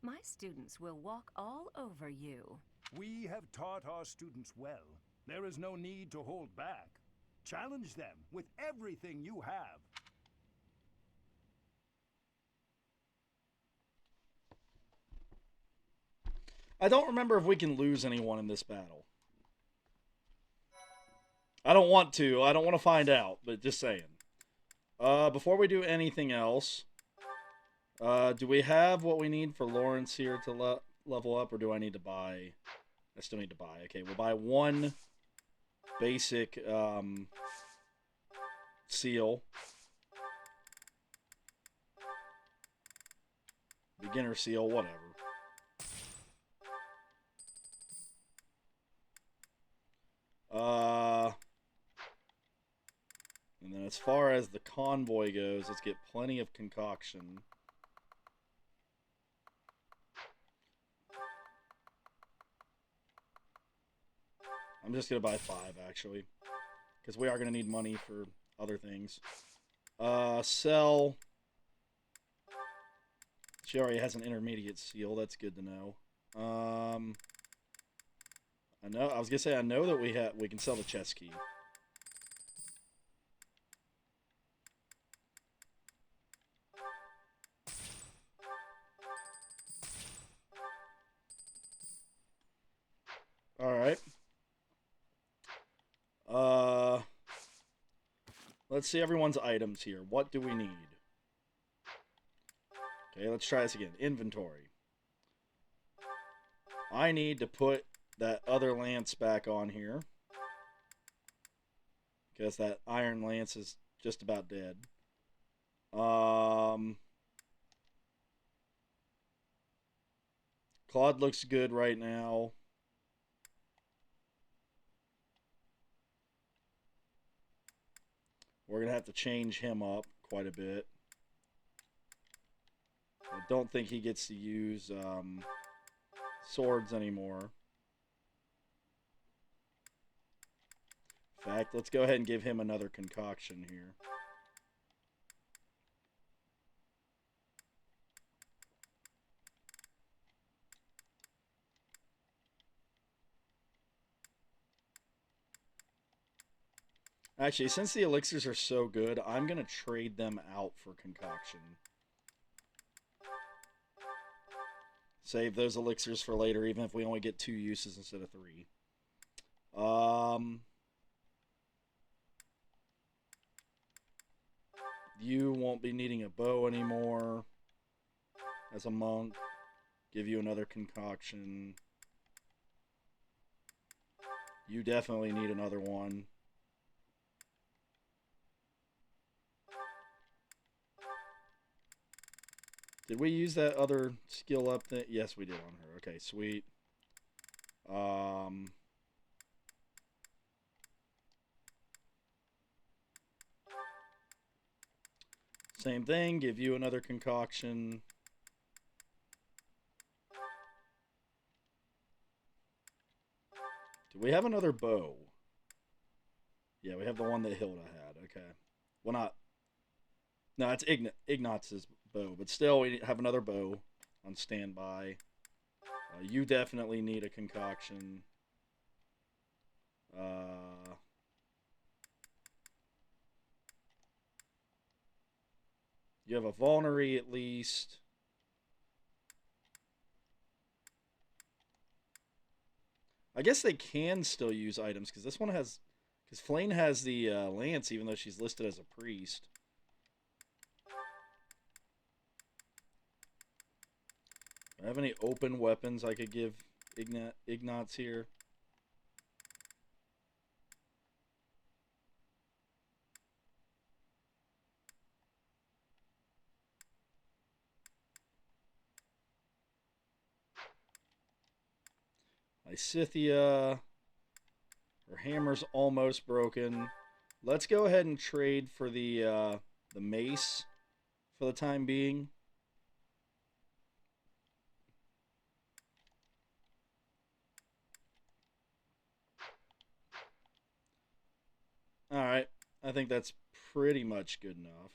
my students will walk all over you. We have taught our students well. There is no need to hold back. Challenge them with everything you have. I don't remember if we can lose anyone in this battle. I don't want to. I don't want to find out, but just saying. Before we do anything else, do we have what we need for Lawrence here to level up, or do I need to buy? I still need to buy. Okay, we'll buy one basic seal. Beginner seal, whatever. And then as far as the convoy goes, let's get plenty of concoction. I'm just going to buy 5, actually. Because we are going to need money for other things. Sell. She already has an intermediate seal. That's good to know. I was going to say, I know that we can sell the chest key. Alright. Let's see everyone's items here. What do we need? Okay, let's try this again. Inventory. I need to put that other lance back on here. Because that iron lance is just about dead. Claude looks good right now. We're going to have to change him up quite a bit. I don't think he gets to use swords anymore. In fact, let's go ahead and give him another concoction here. Actually, since the elixirs are so good, I'm going to trade them out for concoction. Save those elixirs for later, even if we only get 2 uses instead of 3. You won't be needing a bow anymore as a monk. Give you another concoction. You definitely need another one. Did we use that other skill up thing? Yes, we did on her. Okay, sweet. Same thing. Give you another concoction. Do we have another bow? Yeah, we have the one that Hilda had. Okay. Well, not... No, it's Ignat's bow, but still, we have another bow on standby. You definitely need a concoction. You have a vulnerary at least. I guess they can still use items, because this one has... Because Flane has the lance, even though she's listed as a priest. Do I have any open weapons I could give Ignat's here? Isithia. Her hammer's almost broken. Let's go ahead and trade for the mace for the time being. Alright, I think that's pretty much good enough.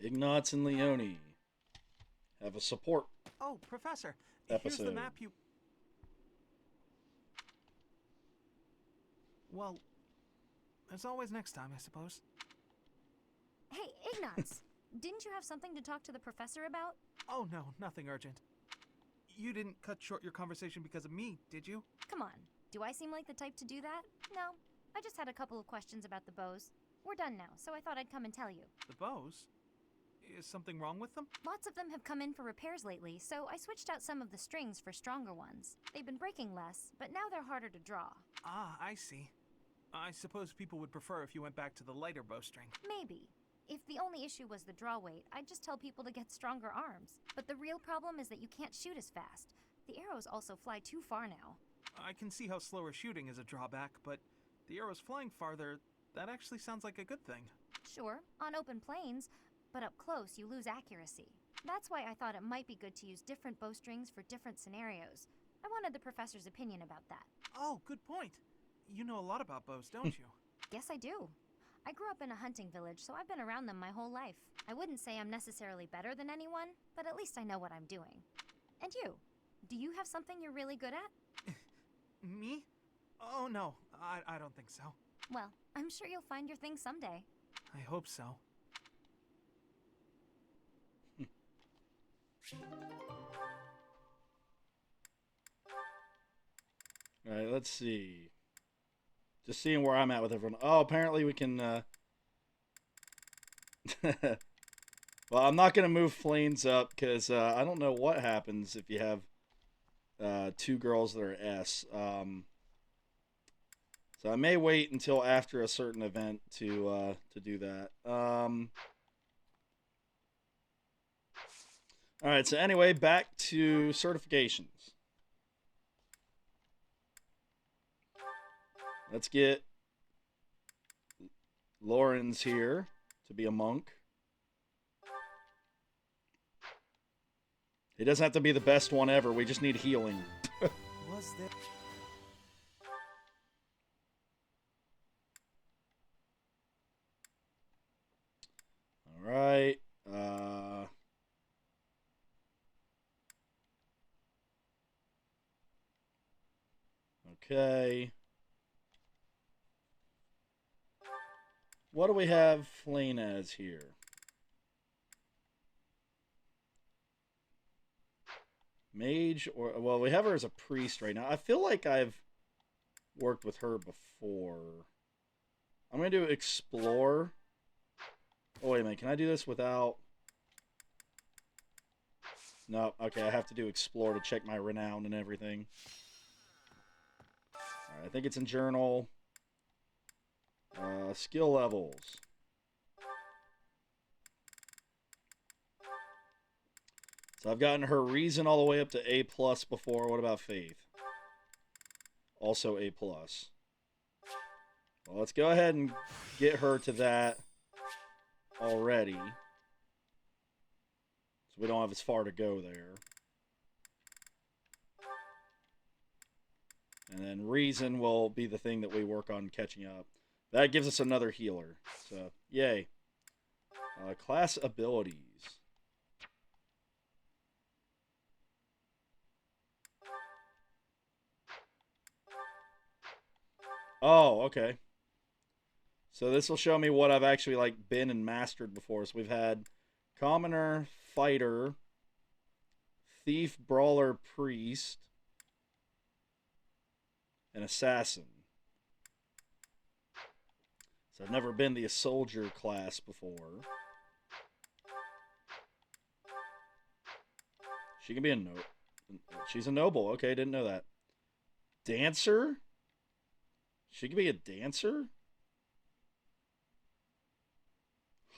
Ignatz and Leone have a support. Oh, Professor, episode. Here's the map you... Well, there's always next time, I suppose. Hey, Ignatz! Didn't you have something to talk to the professor about? Oh no, nothing urgent. You didn't cut short your conversation because of me, did you? Come on. Do I seem like the type to do that? No. I just had a couple of questions about the bows. We're done now, so I thought I'd come and tell you. The bows? Is something wrong with them? Lots of them have come in for repairs lately, so I switched out some of the strings for stronger ones. They've been breaking less, but now they're harder to draw. Ah, I see. I suppose people would prefer if you went back to the lighter bowstring. Maybe. If the only issue was the draw weight, I'd just tell people to get stronger arms. But the real problem is that you can't shoot as fast. The arrows also fly too far now. I can see how slower shooting is a drawback, but the arrows flying farther, that actually sounds like a good thing. Sure, on open plains, but up close you lose accuracy. That's why I thought it might be good to use different bowstrings for different scenarios. I wanted the professor's opinion about that. Oh, good point. You know a lot about bows, don't you? Yes, I do. I grew up in a hunting village, so I've been around them my whole life. I wouldn't say I'm necessarily better than anyone, but at least I know what I'm doing. And you? Do you have something you're really good at? Me? Oh no, I don't think so. Well, I'm sure you'll find your thing someday. I hope so. Alright, let's see. Just seeing where I'm at with everyone. Oh, apparently we can, Well, I'm not going to move Flames up, because I don't know what happens if you have two girls that are S. So I may wait until after a certain event to do that. Alright, so anyway, back to certifications. Let's get Lawrence here to be a monk. He doesn't have to be the best one ever. We just need healing. Was there... All right. Okay. What do we have Flane as here? Mage or... Well, we have her as a priest right now. I feel like I've worked with her before. I'm going to do explore. Oh, wait a minute. Can I do this without... No. Okay, I have to do explore to check my renown and everything. All right, I think it's in journal. Skill levels. So I've gotten her reason all the way up to A+ before. What about faith? Also A+. Well, let's go ahead and get her to that already. So we don't have as far to go there. And then reason will be the thing that we work on catching up. That gives us another healer. So, yay. Class abilities. Oh, okay. So this will show me what I've actually like been and mastered before. So we've had commoner, fighter, thief, brawler, priest, and assassin. So I've never been the soldier class before. She can be a noble. She's a noble. Okay, didn't know that. Dancer? She can be a dancer?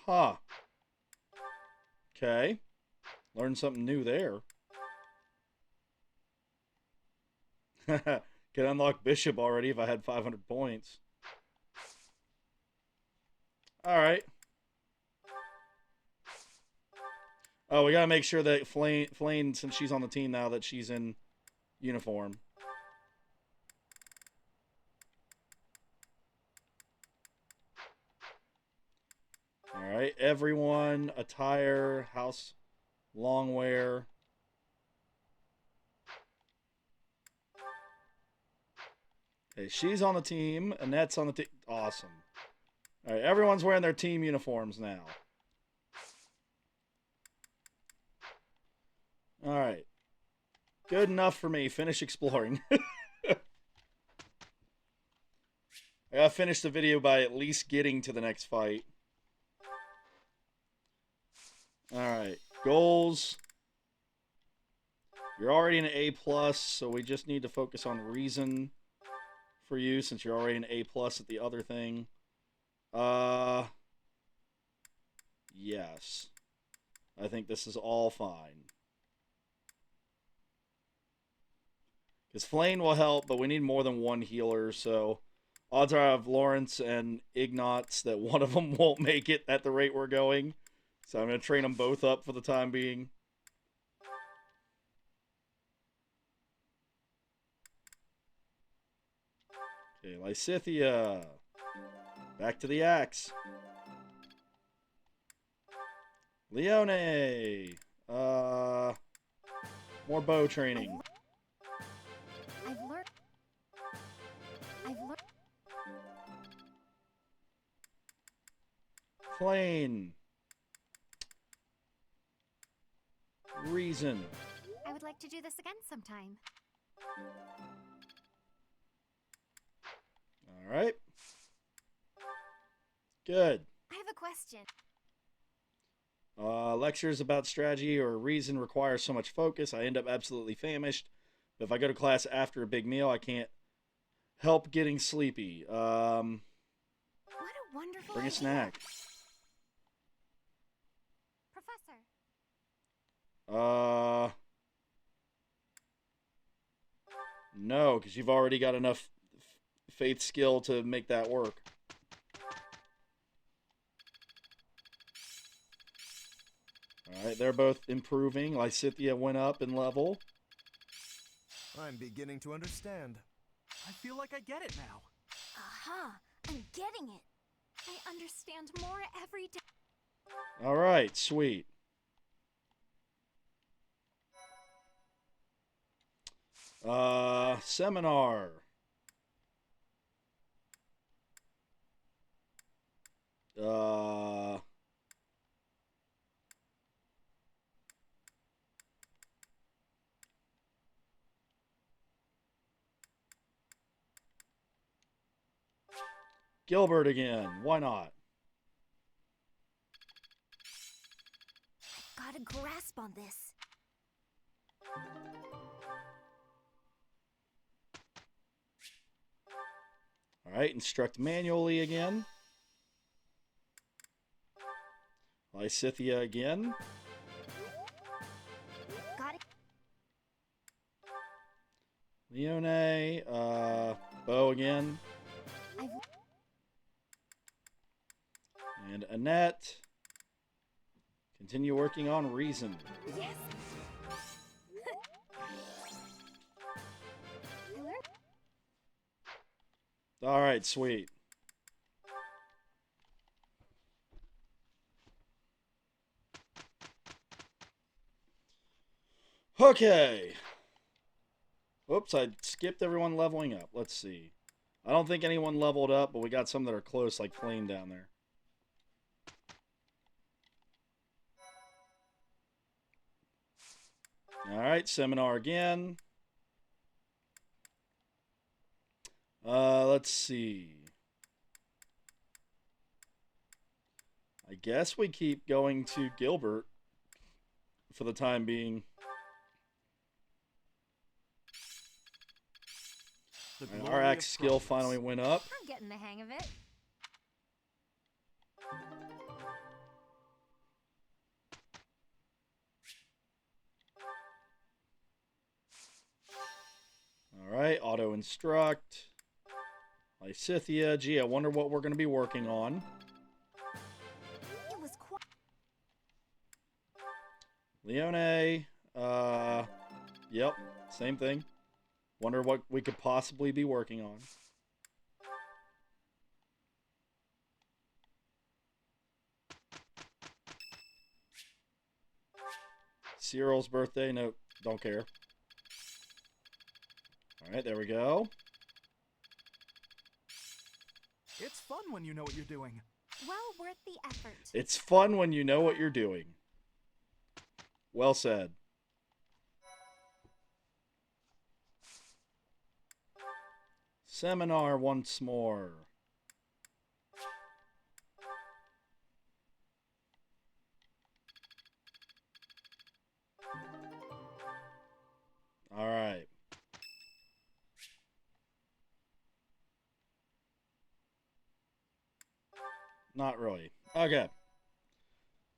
Huh. Okay. Learned something new there. Can unlock Bishop already if I had 500 points. Alright. Oh, we gotta make sure that Flane, since she's on the team now, that she's in uniform. Alright, everyone, attire, house, longwear. Okay, she's on the team. Annette's on the team. Awesome. All right, everyone's wearing their team uniforms now. All right. Good enough for me. Finish exploring. I gotta finish the video by at least getting to the next fight. Alright. Goals. You're already an A+, so we just need to focus on reason for you since you're already an A+ at the other thing. Yes. I think this is all fine. Because Flame will help, but we need more than one healer, so odds are I have Lawrence and Ignatz that one of them won't make it at the rate we're going. So I'm going to train them both up for the time being. Okay, Lysithea. Back to the axe. Leone. More bow training. I've learned. Plane. Reason. I would like to do this again sometime. All right. Good. I have a question. Lectures about strategy or reason require so much focus, I end up absolutely famished. But if I go to class after a big meal, I can't help getting sleepy. What a wonderful Bring a idea. snack. Professor. No, because you've already got enough faith skill to make that work. Alright, they're both improving. Lysithea went up in level. I'm beginning to understand. I feel like I get it now. Aha! I'm getting it. I understand more every day. Alright, sweet. Seminar. Gilbert again. Why not? Got a grasp on this. Alright, instruct manually again. Lysithea again. Got it. Leone, Bo again. And Annette. Continue working on reason. Yes. Alright, sweet. Okay. Whoops, I skipped everyone leveling up. Let's see. I don't think anyone leveled up, but we got some that are close, like Flame down there. Alright, seminar again. Let's see. I guess we keep going to Gilbert for the time being. Our axe skill finally went up. I'm getting the hang of it. Alright, auto instruct. Lysithea. Gee, I wonder what we're going to be working on. It was Leone. Yep, same thing. Wonder what we could possibly be working on. Cyril's birthday. No, don't care. Alright, there we go. It's fun when you know what you're doing. Well worth the effort. It's fun when you know what you're doing. Well said. Seminar once more. All right. Not really. Okay.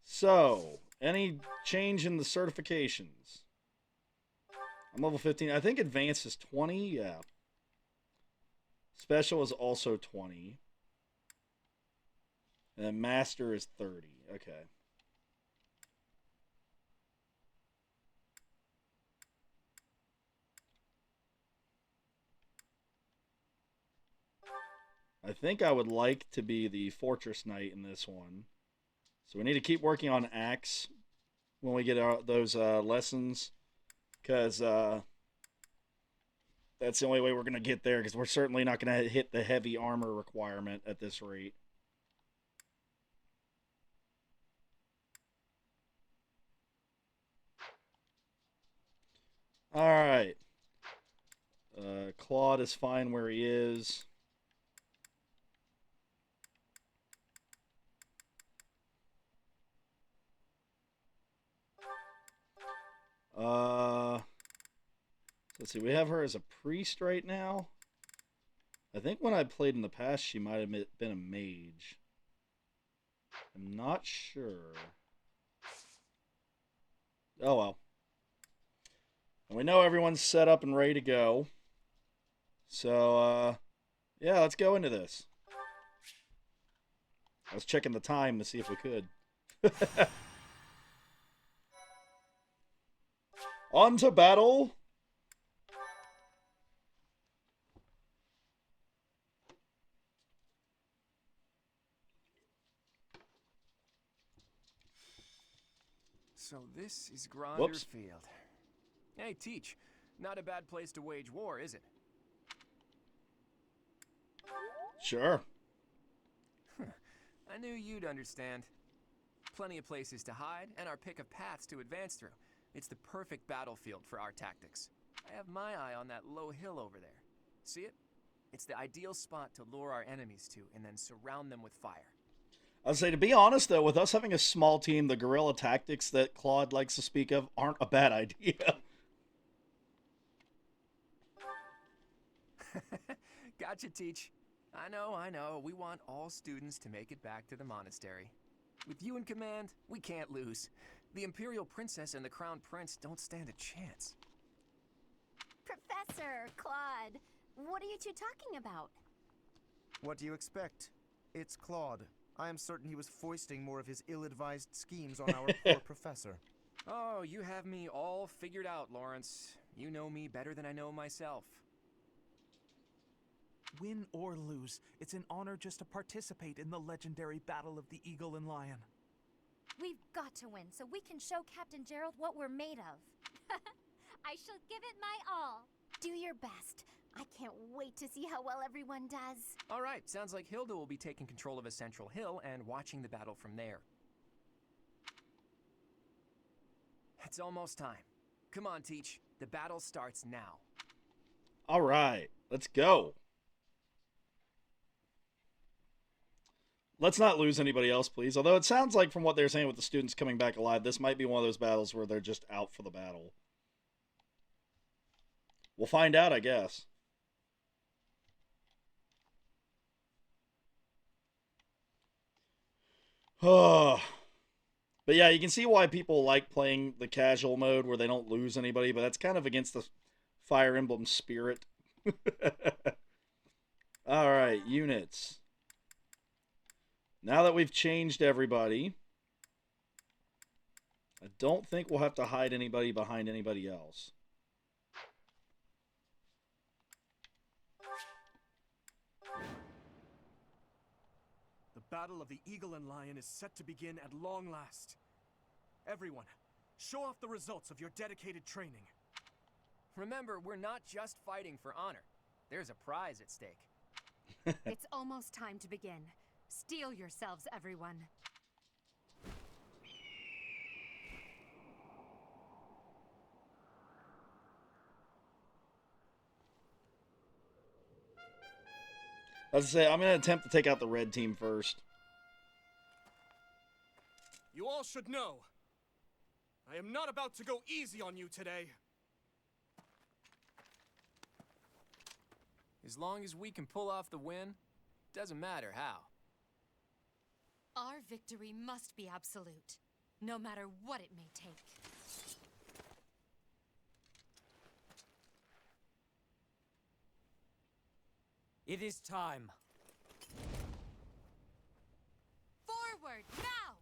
So, any change in the certifications? I'm level 15. I think advanced is 20. Yeah. Special is also 20. And then master is 30. Okay. I think I would like to be the Fortress Knight in this one. So we need to keep working on Axe when we get those lessons. Because that's the only way we're going to get there. Because we're certainly not going to hit the heavy armor requirement at this rate. Alright. Claude is fine where he is. Let's see. We have her as a priest right now. I think when I played in the past, she might have been a mage. I'm not sure. Oh well. And we know everyone's set up and ready to go. So, yeah, let's go into this. I was checking the time to see if we could. On to battle. So this is Gronder Whoops. Field. Hey, Teach. Not a bad place to wage war, is it? Sure. I knew you'd understand. Plenty of places to hide, and our pick of paths to advance through. It's the perfect battlefield for our tactics. I have my eye on that low hill over there. See it? It's the ideal spot to lure our enemies to, and then surround them with fire. I'd say, to be honest, though, with us having a small team, the guerrilla tactics that Claude likes to speak of aren't a bad idea. Gotcha, Teach. I know. We want all students to make it back to the monastery. With you in command, we can't lose. The Imperial Princess and the Crown Prince don't stand a chance. Professor, Claude, what are you two talking about? What do you expect? It's Claude. I am certain he was foisting more of his ill-advised schemes on our poor professor. Oh, you have me all figured out, Lawrence. You know me better than I know myself. Win or lose, it's an honor just to participate in the legendary Battle of the Eagle and Lion. We've got to win so we can show Captain Gerald what we're made of. I shall give it my all. Do your best. I can't wait to see how well everyone does. All right, sounds like Hilda will be taking control of a central hill and watching the battle from there. It's almost time. Come on, Teach. The battle starts now. All right, let's go. Let's not lose anybody else, please. Although it sounds like from what they're saying with the students coming back alive, this might be one of those battles where they're just out for the battle. We'll find out, I guess. But yeah, you can see why people like playing the casual mode where they don't lose anybody, but that's kind of against the Fire Emblem spirit. Alright, units. Now that we've changed everybody, I don't think we'll have to hide anybody behind anybody else. The Battle of the Eagle and Lion is set to begin at long last. Everyone, show off the results of your dedicated training. Remember, we're not just fighting for honor. There's a prize at stake. It's almost time to begin. Steel yourselves, everyone. I was to say, I'm going to attempt to take out the red team first. You all should know, I am not about to go easy on you today. As long as we can pull off the win, doesn't matter how. Our victory must be absolute, no matter what it may take. It is time. Forward, now!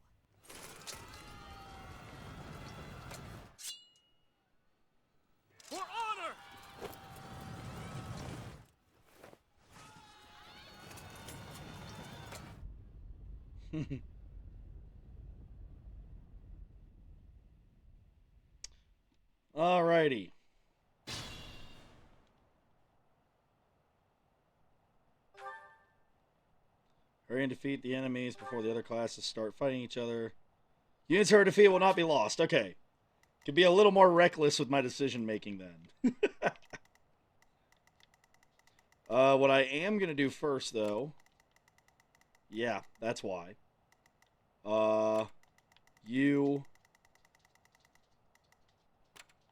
For honor! Alrighty. Hurry and defeat the enemies before the other classes start fighting each other. Units who are defeated will not be lost. Okay. Could be a little more reckless with my decision making then. What I am going to do first, though... Yeah, that's why. You...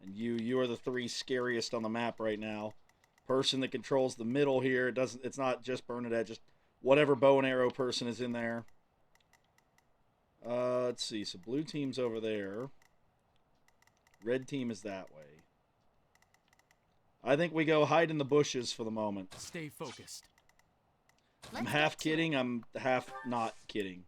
And you are the three scariest on the map right now. Person that controls the middle here. It's not just Bernadette, just whatever bow and arrow person is in there. Let's see. So blue team's over there. Red team is that way. I think we go hide in the bushes for the moment. Stay focused. I'm half kidding. I'm half not kidding.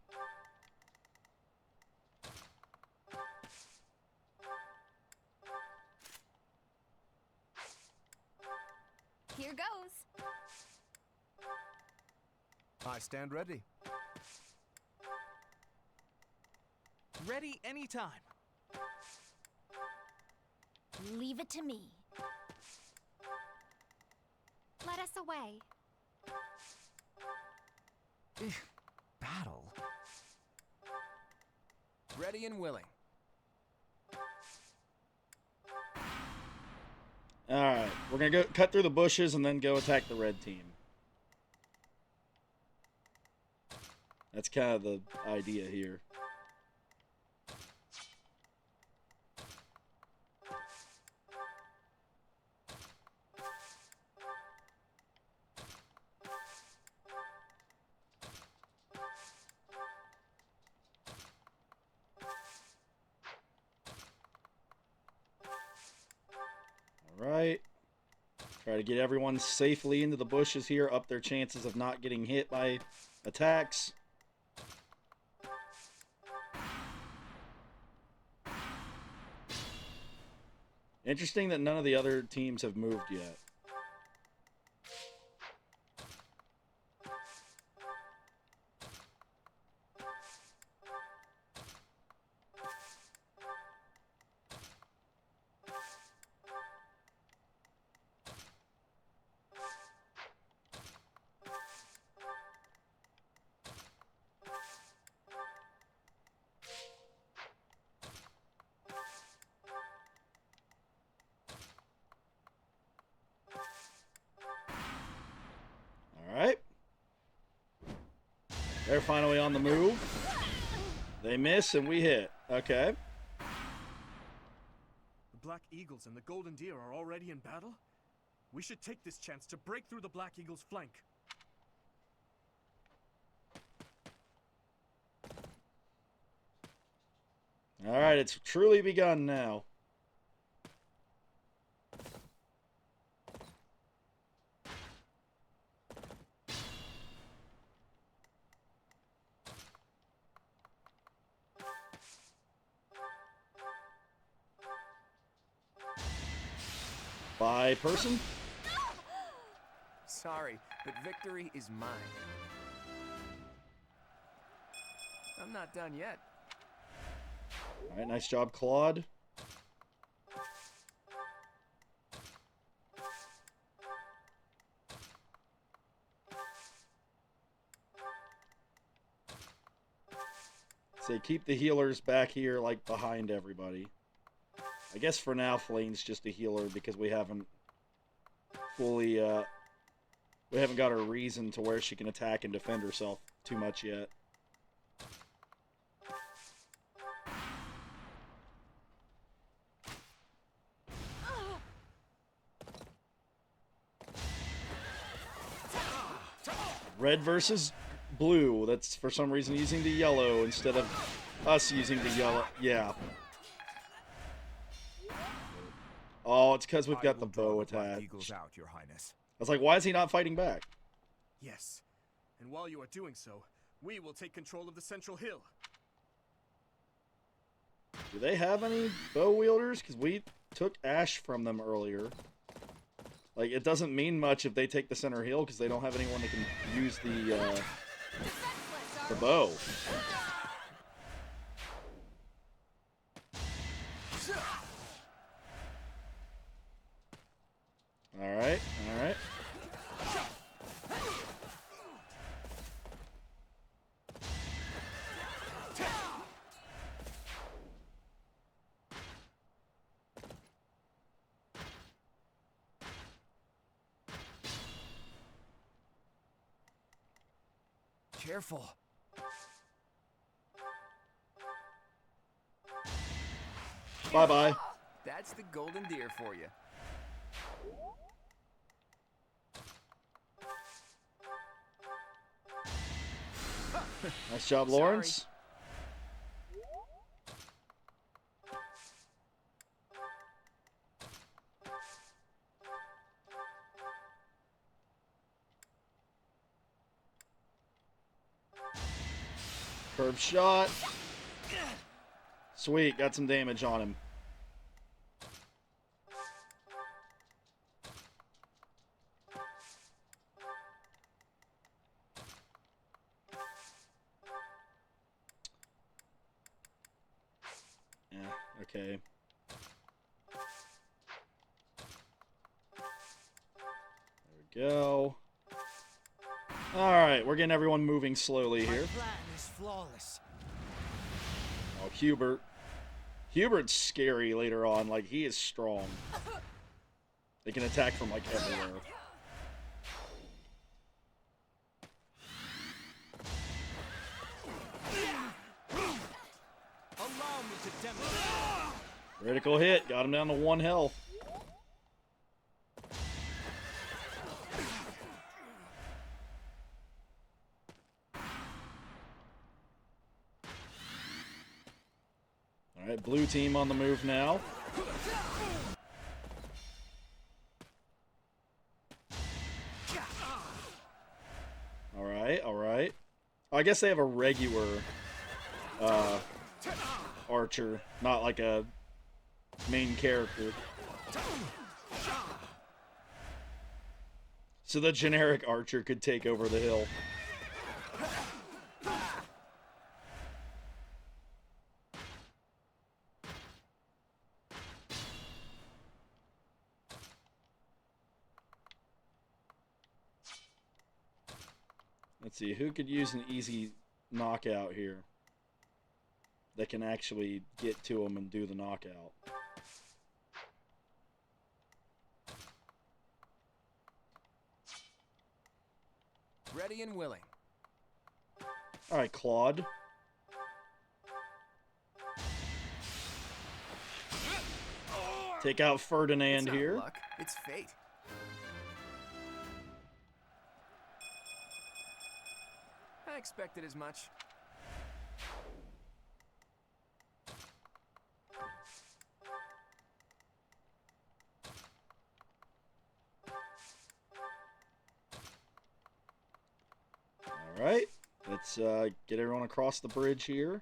Here goes. I stand ready. Ready anytime. Leave it to me. Let us away. Battle? Ready and willing. Alright, we're going to go cut through the bushes and then go attack the red team. That's kind of the idea here. Alright. Try to get everyone safely into the bushes here, up their chances of not getting hit by attacks. Interesting that none of the other teams have moved yet. Alright. They're finally on the move. They miss and we hit. Okay. The Black Eagles and the Golden Deer are already in battle? We should take this chance to break through the Black Eagle's flank. Alright, it's truly begun now. By person? Sorry, but victory is mine. I'm not done yet. Alright, nice job, Claude. So keep the healers back here, like, behind everybody. I guess for now, Flane's just a healer because we haven't fully, we haven't got a reason to where she can attack and defend herself too much yet. Red versus blue. That's for some reason using the yellow instead of us using the yellow. Yeah. Oh, it's because we've got the bow attached. Eagles out, Your Highness. I was like, why is he not fighting back? Yes. And while you are doing so, we will take control of the central hill. Do they have any bow wielders? Because we took Ash from them earlier. Like, it doesn't mean much if they take the center hill because they don't have anyone that can use the bow. Alright, alright. Careful. Bye-bye. That's the golden deer for you. Nice job, Lawrence. Curve shot. Sweet, got some damage on him. Yeah, okay. There we go. Alright, we're getting everyone moving slowly here. My plan is flawless. Oh, Hubert. Hubert's scary later on. Like, he is strong. They can attack from, like, everywhere. Allow me to demonstrate. Critical hit. Got him down to 1 health. Alright, blue team on the move now. Alright, alright. I guess they have a regular archer, not like a main character. So the generic archer could take over the hill. Let's see, who could use an easy knockout here that can actually get to him and do the knockout? Ready and willing. All right, Claude. Take out Ferdinand It's not here. luck, it's fate. I expected as much. All right, let's get everyone across the bridge here.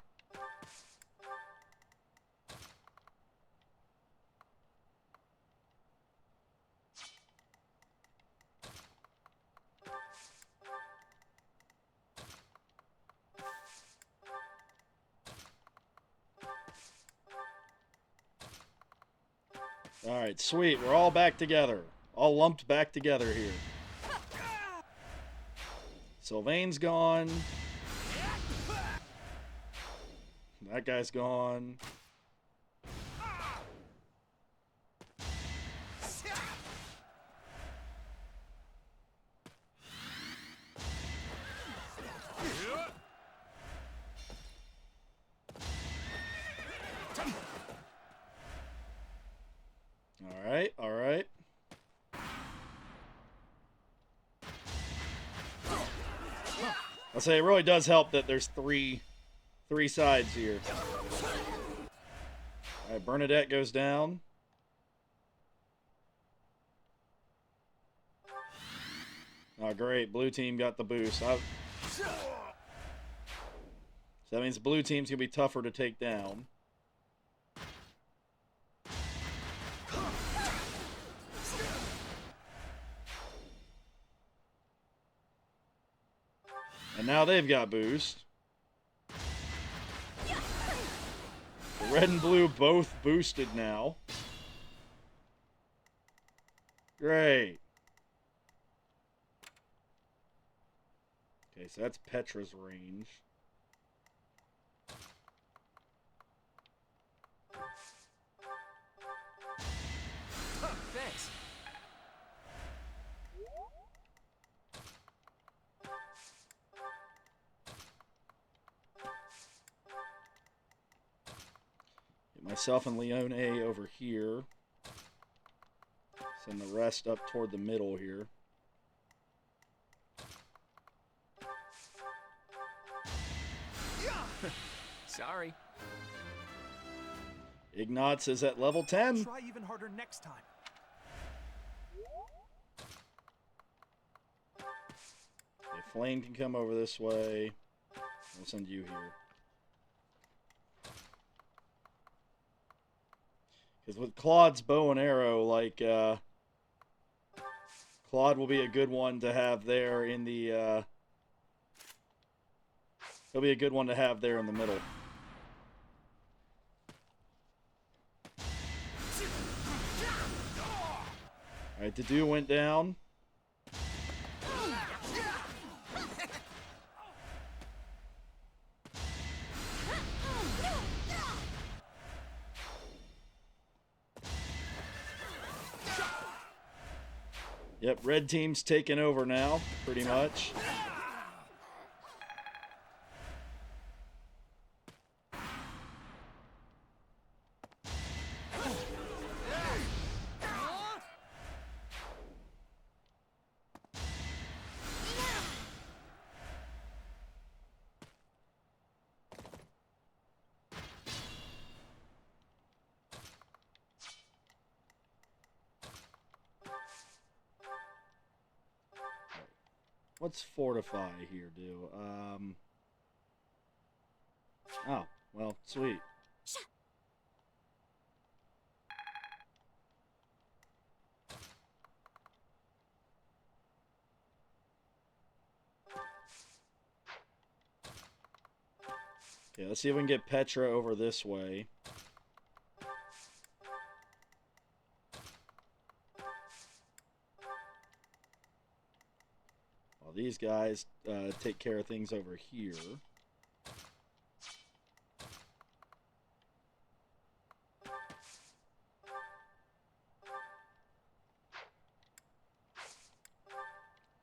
All right, sweet. We're all back together. All lumped back together here. Sylvain's gone. That guy's gone. Alright, alright. I'll say it really does help that there's three sides here. Alright, Bernadette goes down. Oh, great. Blue team got the boost. So that means blue team's going to be tougher to take down. And now they've got boost. The red and blue both boosted now. Great. Okay, so that's Petra's range. Thanks. Get myself and Leone over here. Send the rest up toward the middle here. Sorry. Ignatz is at level 10. Try even harder next time. Okay, Flame can come over this way. We'll send you here. Because with Claude's bow and arrow, like, Claude will be a good one to have there in the, he'll be a good one to have there in the middle. Alright, Dedue went down. Yep, red team's taken over now, pretty much. What's Fortify here do? Oh, well, sweet. Okay, let's see if we can get Petra over this way. These guys take care of things over here.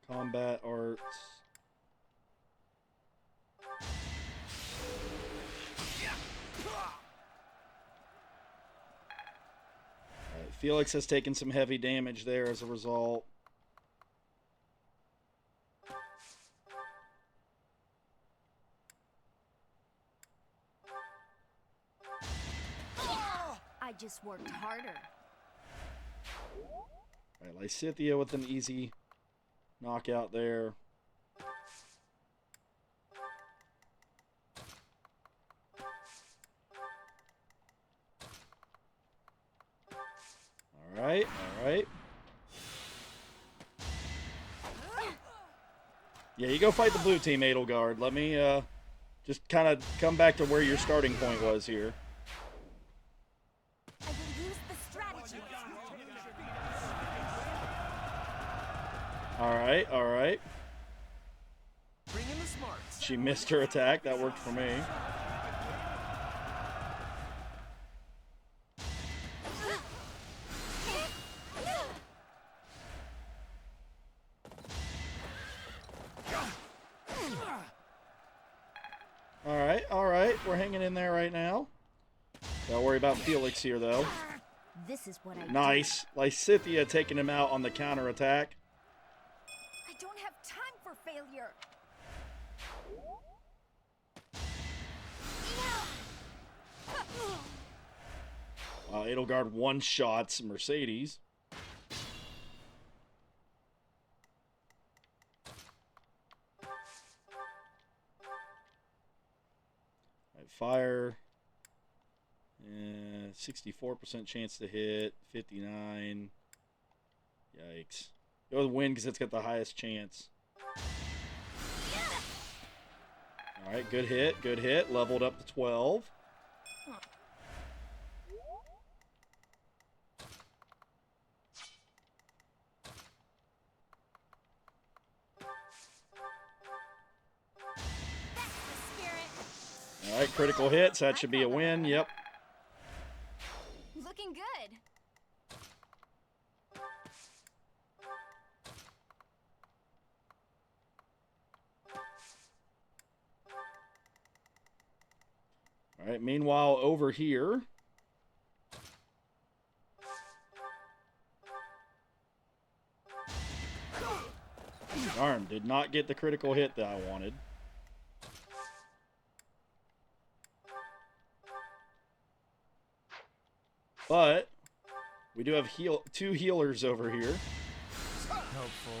Combat arts. Alright, Felix has taken some heavy damage there as a result. I just worked harder. Alright, Lysithea with an easy knockout there. Alright, alright. Yeah, you go fight the blue team, Edelgard. Let me just kind of come back to where your starting point was here. Alright, alright. Bring in the smarts. She missed her attack. That worked for me. we're hanging in there right now. Don't worry about Felix here, though. This is what I Nice. Lysithea taking him out on the counterattack. I don't have time for failure. Edelgard one-shots Mercedes. Fire. 64% chance to hit. 59. Yikes. Go with wind because it's got the highest chance. Alright, good hit. Good hit. Leveled up to 12. Alright, critical hits. That should be a win. Yep. Looking good. Alright, meanwhile, over here. Darn, did not get the critical hit that I wanted. But we do have two healers over here. Helpful.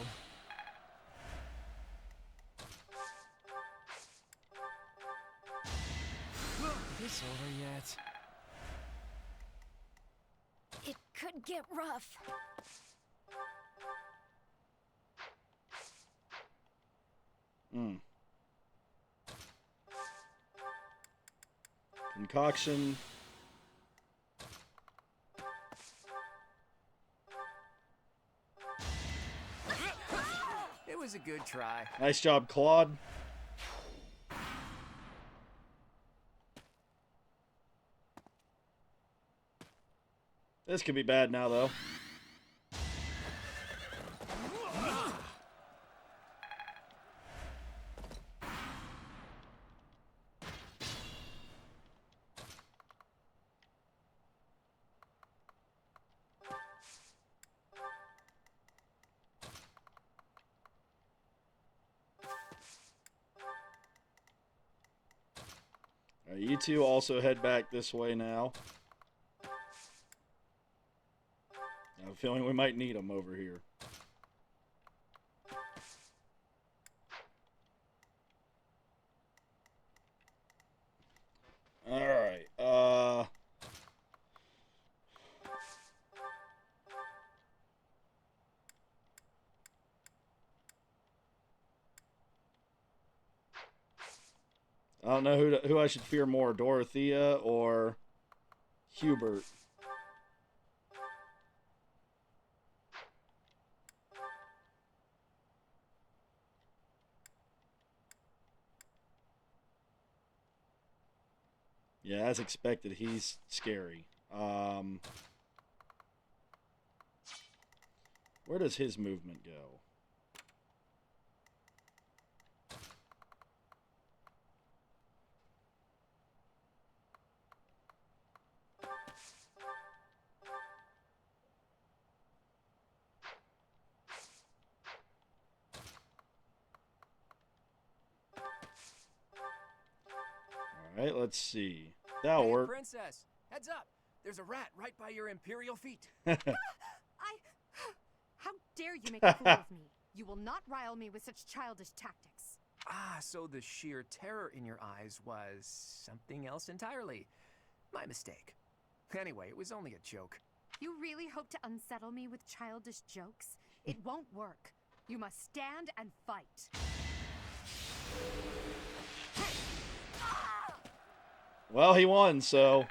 Is this over yet? It could get rough. Concoction. It was a good try. Nice job, Claude. This could be bad now, though. You two also head back this way now. I have a feeling we might need them over here. Alright, I don't know who I should fear more, Dorothea or Hubert. Yeah, as expected, he's scary. Where does his movement go? Alright, let's see. That'll Hey, work. Princess, heads up. There's a rat right by your imperial feet. How dare you make a fool of me? You will not rile me with such childish tactics. Ah, so the sheer terror in your eyes was something else entirely. My mistake. Anyway, it was only a joke. You really hope to unsettle me with childish jokes? It won't work. You must stand and fight. Well, he won, so...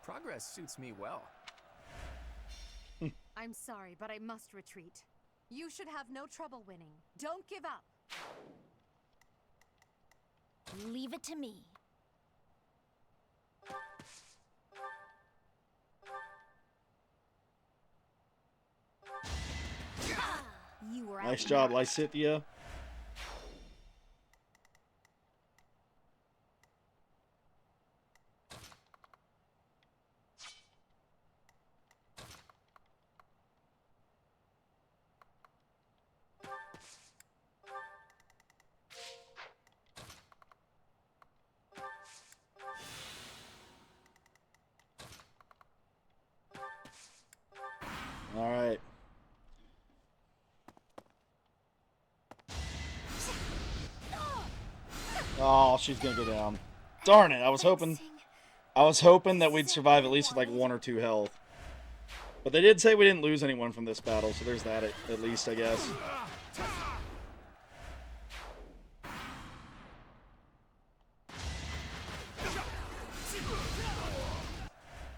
Progress suits me well. I'm sorry, but I must retreat. You should have no trouble winning. Don't give up. Leave it to me. Nice job, Lysithea. All right. Oh, she's gonna go down. Darn it! I was hoping that we'd survive at least with like 1 or 2 health. But they did say we didn't lose anyone from this battle, so there's that at least, I guess.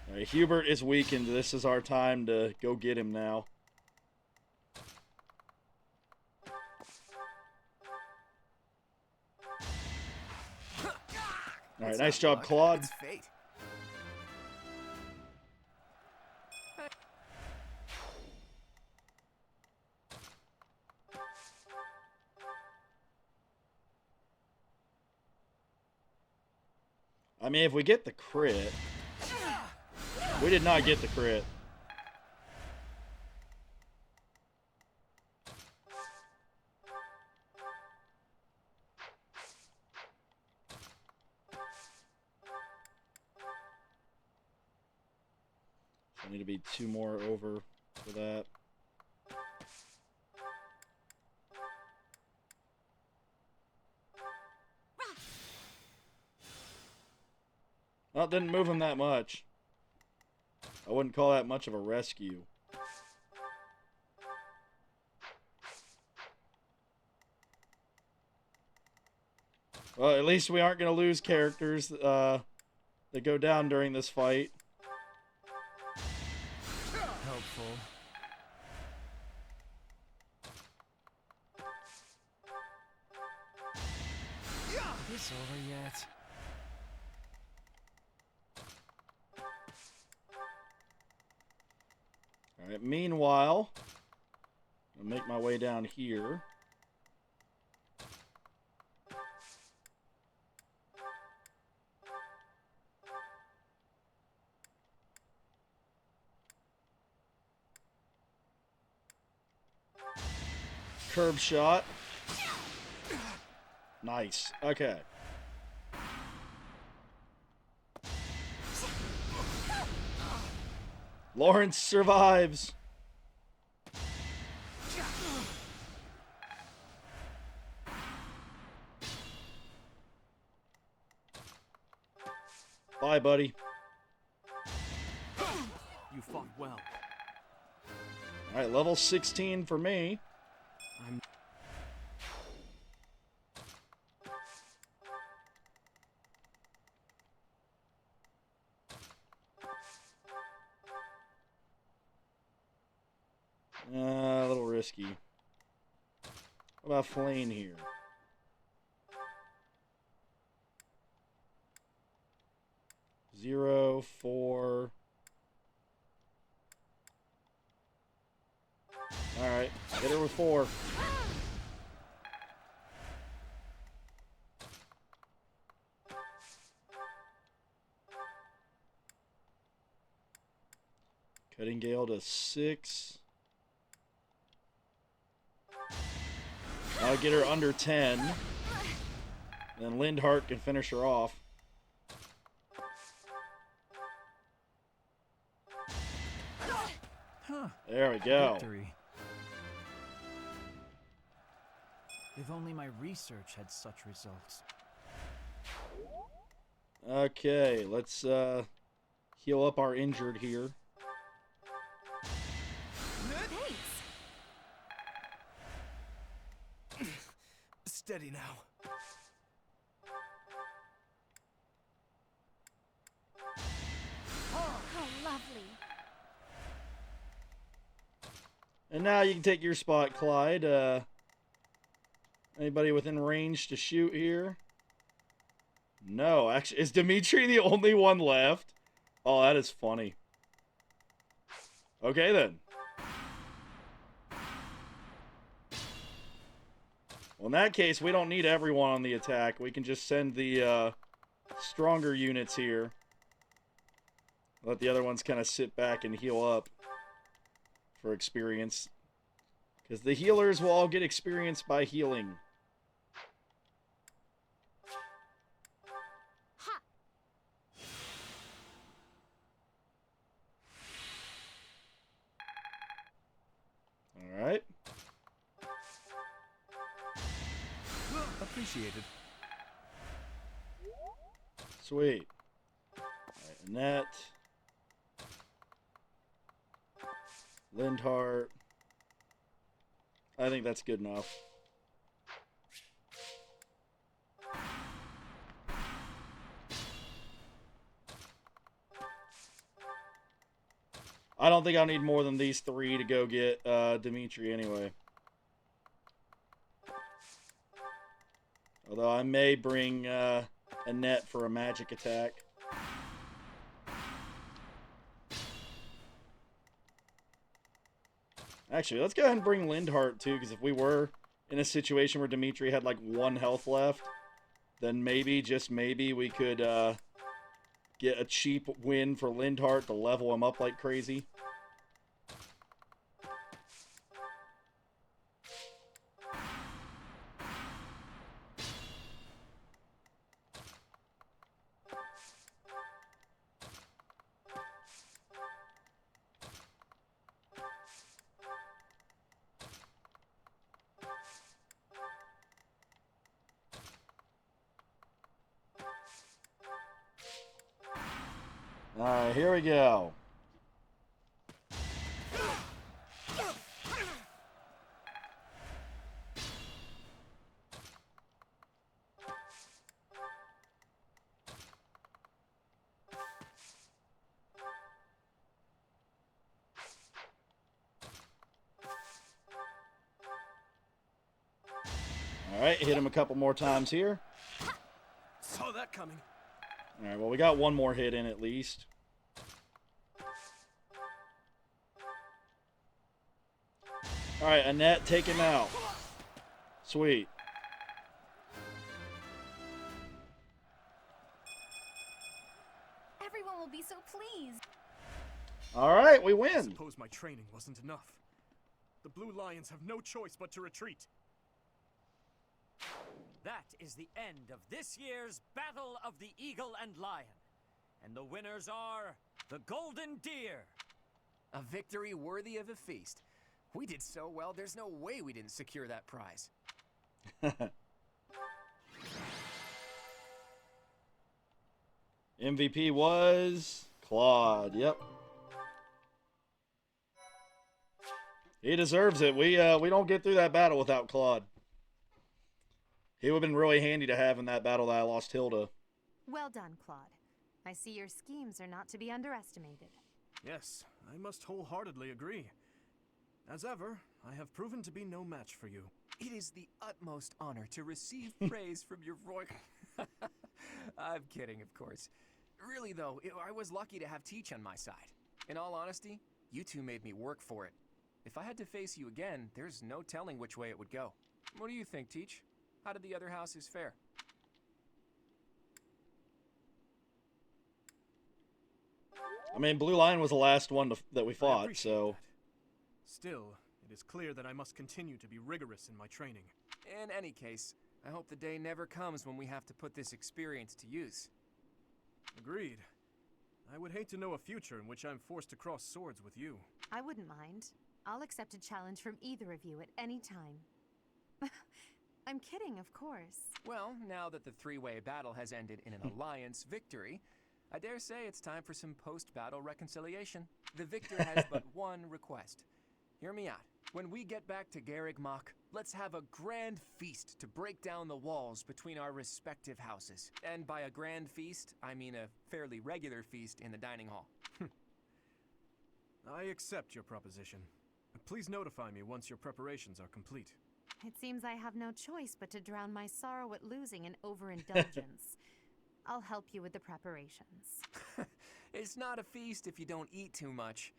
Alright, Hubert is weakened. This is our time to go get him now. Alright, nice job, Claude. It's fate. I mean, if we get the crit... We did not get the crit. I need to be 2 more over for that. Well, it didn't move him that much. I wouldn't call that much of a rescue. Well, at least we aren't going to lose characters that go down during this fight. Helpful. Is this over yet? Alright, meanwhile, I'll make my way down here. Curb shot. Nice. Okay. Lawrence survives. Bye, buddy. You fought well. Alright, level 16 for me. A little risky. What about Flane here? Zero, 4. Alright, hit her with 4. Cutting Gale to 6. I'll get her under 10. Then Lindhart can finish her off. There we go. Victory. If only my research had such results. Okay, let's heal up our injured here. Steady now. Oh, how lovely. And now you can take your spot, Clyde. Anybody within range to shoot here? No, actually, is Dimitri the only one left? Oh, that is funny. Okay, then. Well, in that case, we don't need everyone on the attack. We can just send the stronger units here. Let the other ones kind of sit back and heal up for experience. Because the healers will all get experience by healing. Appreciated. Sweet. Alright, Annette. Lindhart. I think that's good enough. I don't think I'll need more than these three to go get Dimitri anyway. Although I may bring Annette for a magic attack. Actually, let's go ahead and bring Lindhart too, because if we were in a situation where Dimitri had like 1 health left, then maybe, just maybe, we could get a cheap win for Lindhart to level him up like crazy. Alright, here we go. Alright, hit him a couple more times here. Saw that coming. Alright, well, we got 1 more hit in at least. Alright, Annette, take him out. Sweet. Everyone will be so pleased. Alright, we win. I suppose my training wasn't enough. The Blue Lions have no choice but to retreat. That is the end of this year's Battle of the Eagle and Lion. And the winners are the Golden Deer. A victory worthy of a feast. We did so well, there's no way we didn't secure that prize. MVP was Claude. Yep. He deserves it. We don't get through that battle without Claude. He would have been really handy to have in that battle that I lost Hilda. Well done, Claude. I see your schemes are not to be underestimated. Yes, I must wholeheartedly agree. As ever, I have proven to be no match for you. It is the utmost honor to receive praise from your royal... I'm kidding, of course. Really, though, I was lucky to have Teach on my side. In all honesty, you two made me work for it. If I had to face you again, there's no telling which way it would go. What do you think, Teach? How did the other houses fare? I mean, Blue Lion was the last one that we fought, so... Still, it is clear that I must continue to be rigorous in my training. In any case, I hope the day never comes when we have to put this experience to use. Agreed. I would hate to know a future in which I'm forced to cross swords with you. I wouldn't mind. I'll accept a challenge from either of you at any time. I'm kidding, of course. Well, now that the three-way battle has ended in an alliance victory, I dare say it's time for some post-battle reconciliation. The victor has but one request. Hear me out. When we get back to Garreg Mach, let's have a grand feast to break down the walls between our respective houses. And by a grand feast, I mean a fairly regular feast in the dining hall. I accept your proposition. Please notify me once your preparations are complete. It seems I have no choice but to drown my sorrow at losing in overindulgence. I'll help you with the preparations. It's not a feast if you don't eat too much.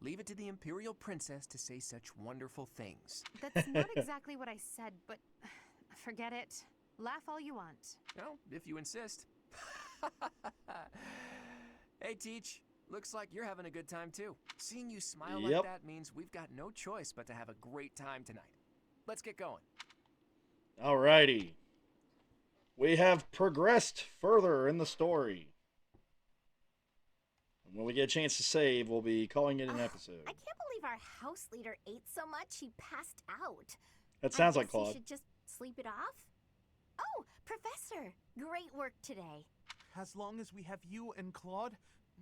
Leave it to the Imperial Princess to say such wonderful things. That's not exactly what I said, but forget it. Laugh all you want. Well, if you insist. Hey, Teach. Looks like you're having a good time, too. Seeing you smile like that means we've got no choice but to have a great time tonight. Let's get going. Alrighty. We have progressed further in the story. And when we get a chance to save, we'll be calling it an episode. I can't believe our house leader ate so much he passed out. That sounds I like guess he Claude. should just sleep it off? Oh, Professor! Great work today. As long as we have you and Claude,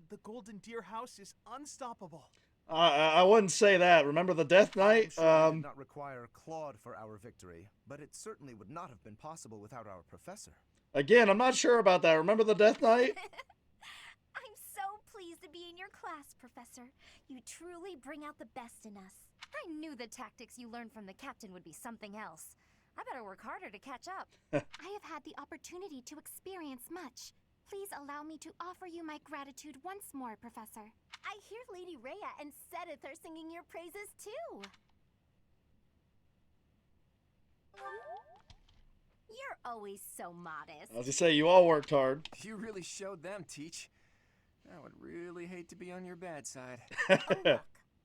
the Golden Deer House is unstoppable. I wouldn't say that. Remember the Death Knight? I'm sure we did not require Claude for our victory, but it certainly would not have been possible without our professor. Again, I'm not sure about that. Remember the Death Knight? I'm so pleased to be in your class, Professor. You truly bring out the best in us. I knew the tactics you learned from the captain would be something else. I better work harder to catch up. I have had the opportunity to experience much. Please allow me to offer you my gratitude once more, Professor. I hear Lady Rhea and Sedith are singing your praises too. You're always so modest. As I say, you all worked hard. You really showed them, Teach. I would really hate to be on your bad side. Oh, look.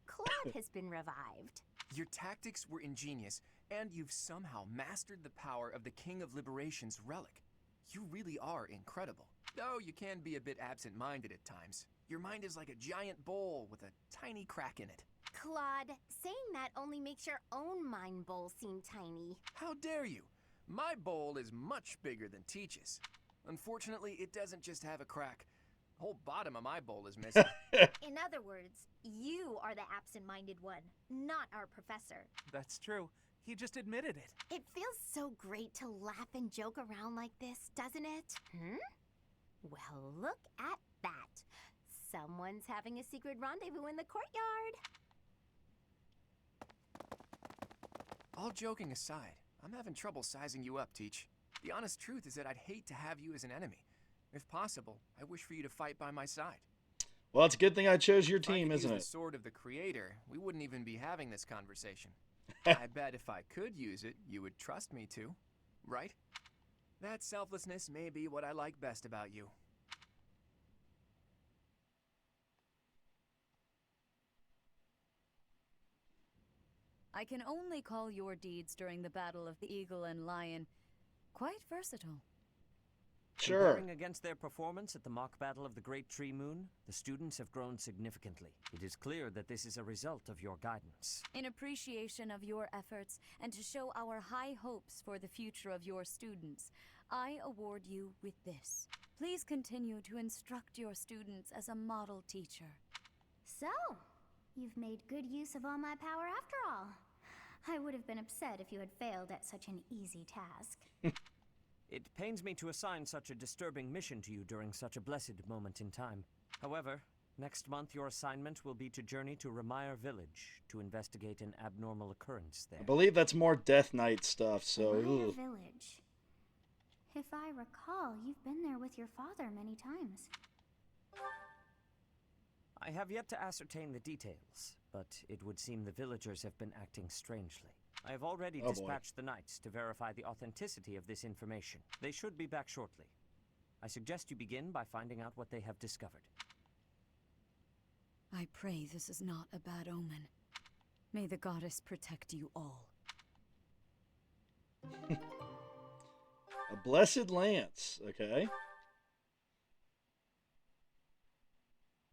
Claude has been revived. Your tactics were ingenious, and you've somehow mastered the power of the King of Liberation's relic. You really are incredible. Though you can be a bit absent-minded at times. Your mind is like a giant bowl with a tiny crack in it. Claude, saying that only makes your own mind bowl seem tiny. How dare you? My bowl is much bigger than Teach's. Unfortunately, it doesn't just have a crack. The whole bottom of my bowl is missing. In other words, you are the absent-minded one, not our professor. That's true. He just admitted it. It feels so great to laugh and joke around like this, doesn't it? Well, look at that. Someone's having a secret rendezvous in the courtyard. All joking aside, I'm having trouble sizing you up, Teach. The honest truth is that I'd hate to have you as an enemy. If possible, I wish for you to fight by my side. Well, it's a good thing I chose your team, If I could isn't use it? the sword of the Creator, we wouldn't even be having this conversation. I bet if I could use it, you would trust me to, right? That selflessness may be what I like best about you. I can only call your deeds during the Battle of the Eagle and Lion quite versatile. Sure. Comparing against their performance at the mock battle of the Great Tree Moon, the students have grown significantly. It is clear that this is a result of your guidance. In appreciation of your efforts and to show our high hopes for the future of your students, I award you with this. Please continue to instruct your students as a model teacher. So, you've made good use of all my power after all. I would have been upset if you had failed at such an easy task. It pains me to assign such a disturbing mission to you during such a blessed moment in time. However, next month your assignment will be to journey to Ramire Village to investigate an abnormal occurrence there. I believe that's more Death Knight stuff, so... Ramire ugh. Village. If I recall, you've been there with your father many times. I have yet to ascertain the details, but it would seem the villagers have been acting strangely. I have already Oh, boy. dispatched the knights to verify the authenticity of this information. They should be back shortly. I suggest you begin by finding out what they have discovered. I pray this is not a bad omen. May the goddess protect you all. A Blessed Lance, okay.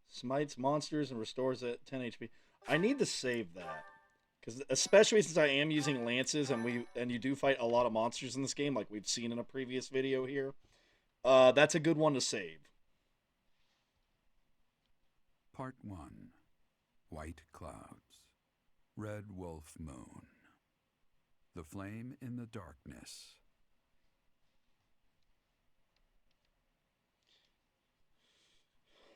Smites monsters and restores at 10 HP. I need to save that. Because especially since I am using lances and you do fight a lot of monsters in this game, like we've seen in a previous video here, that's a good one to save. Part 1. White Clouds. Red Wolf Moon. The Flame in the Darkness.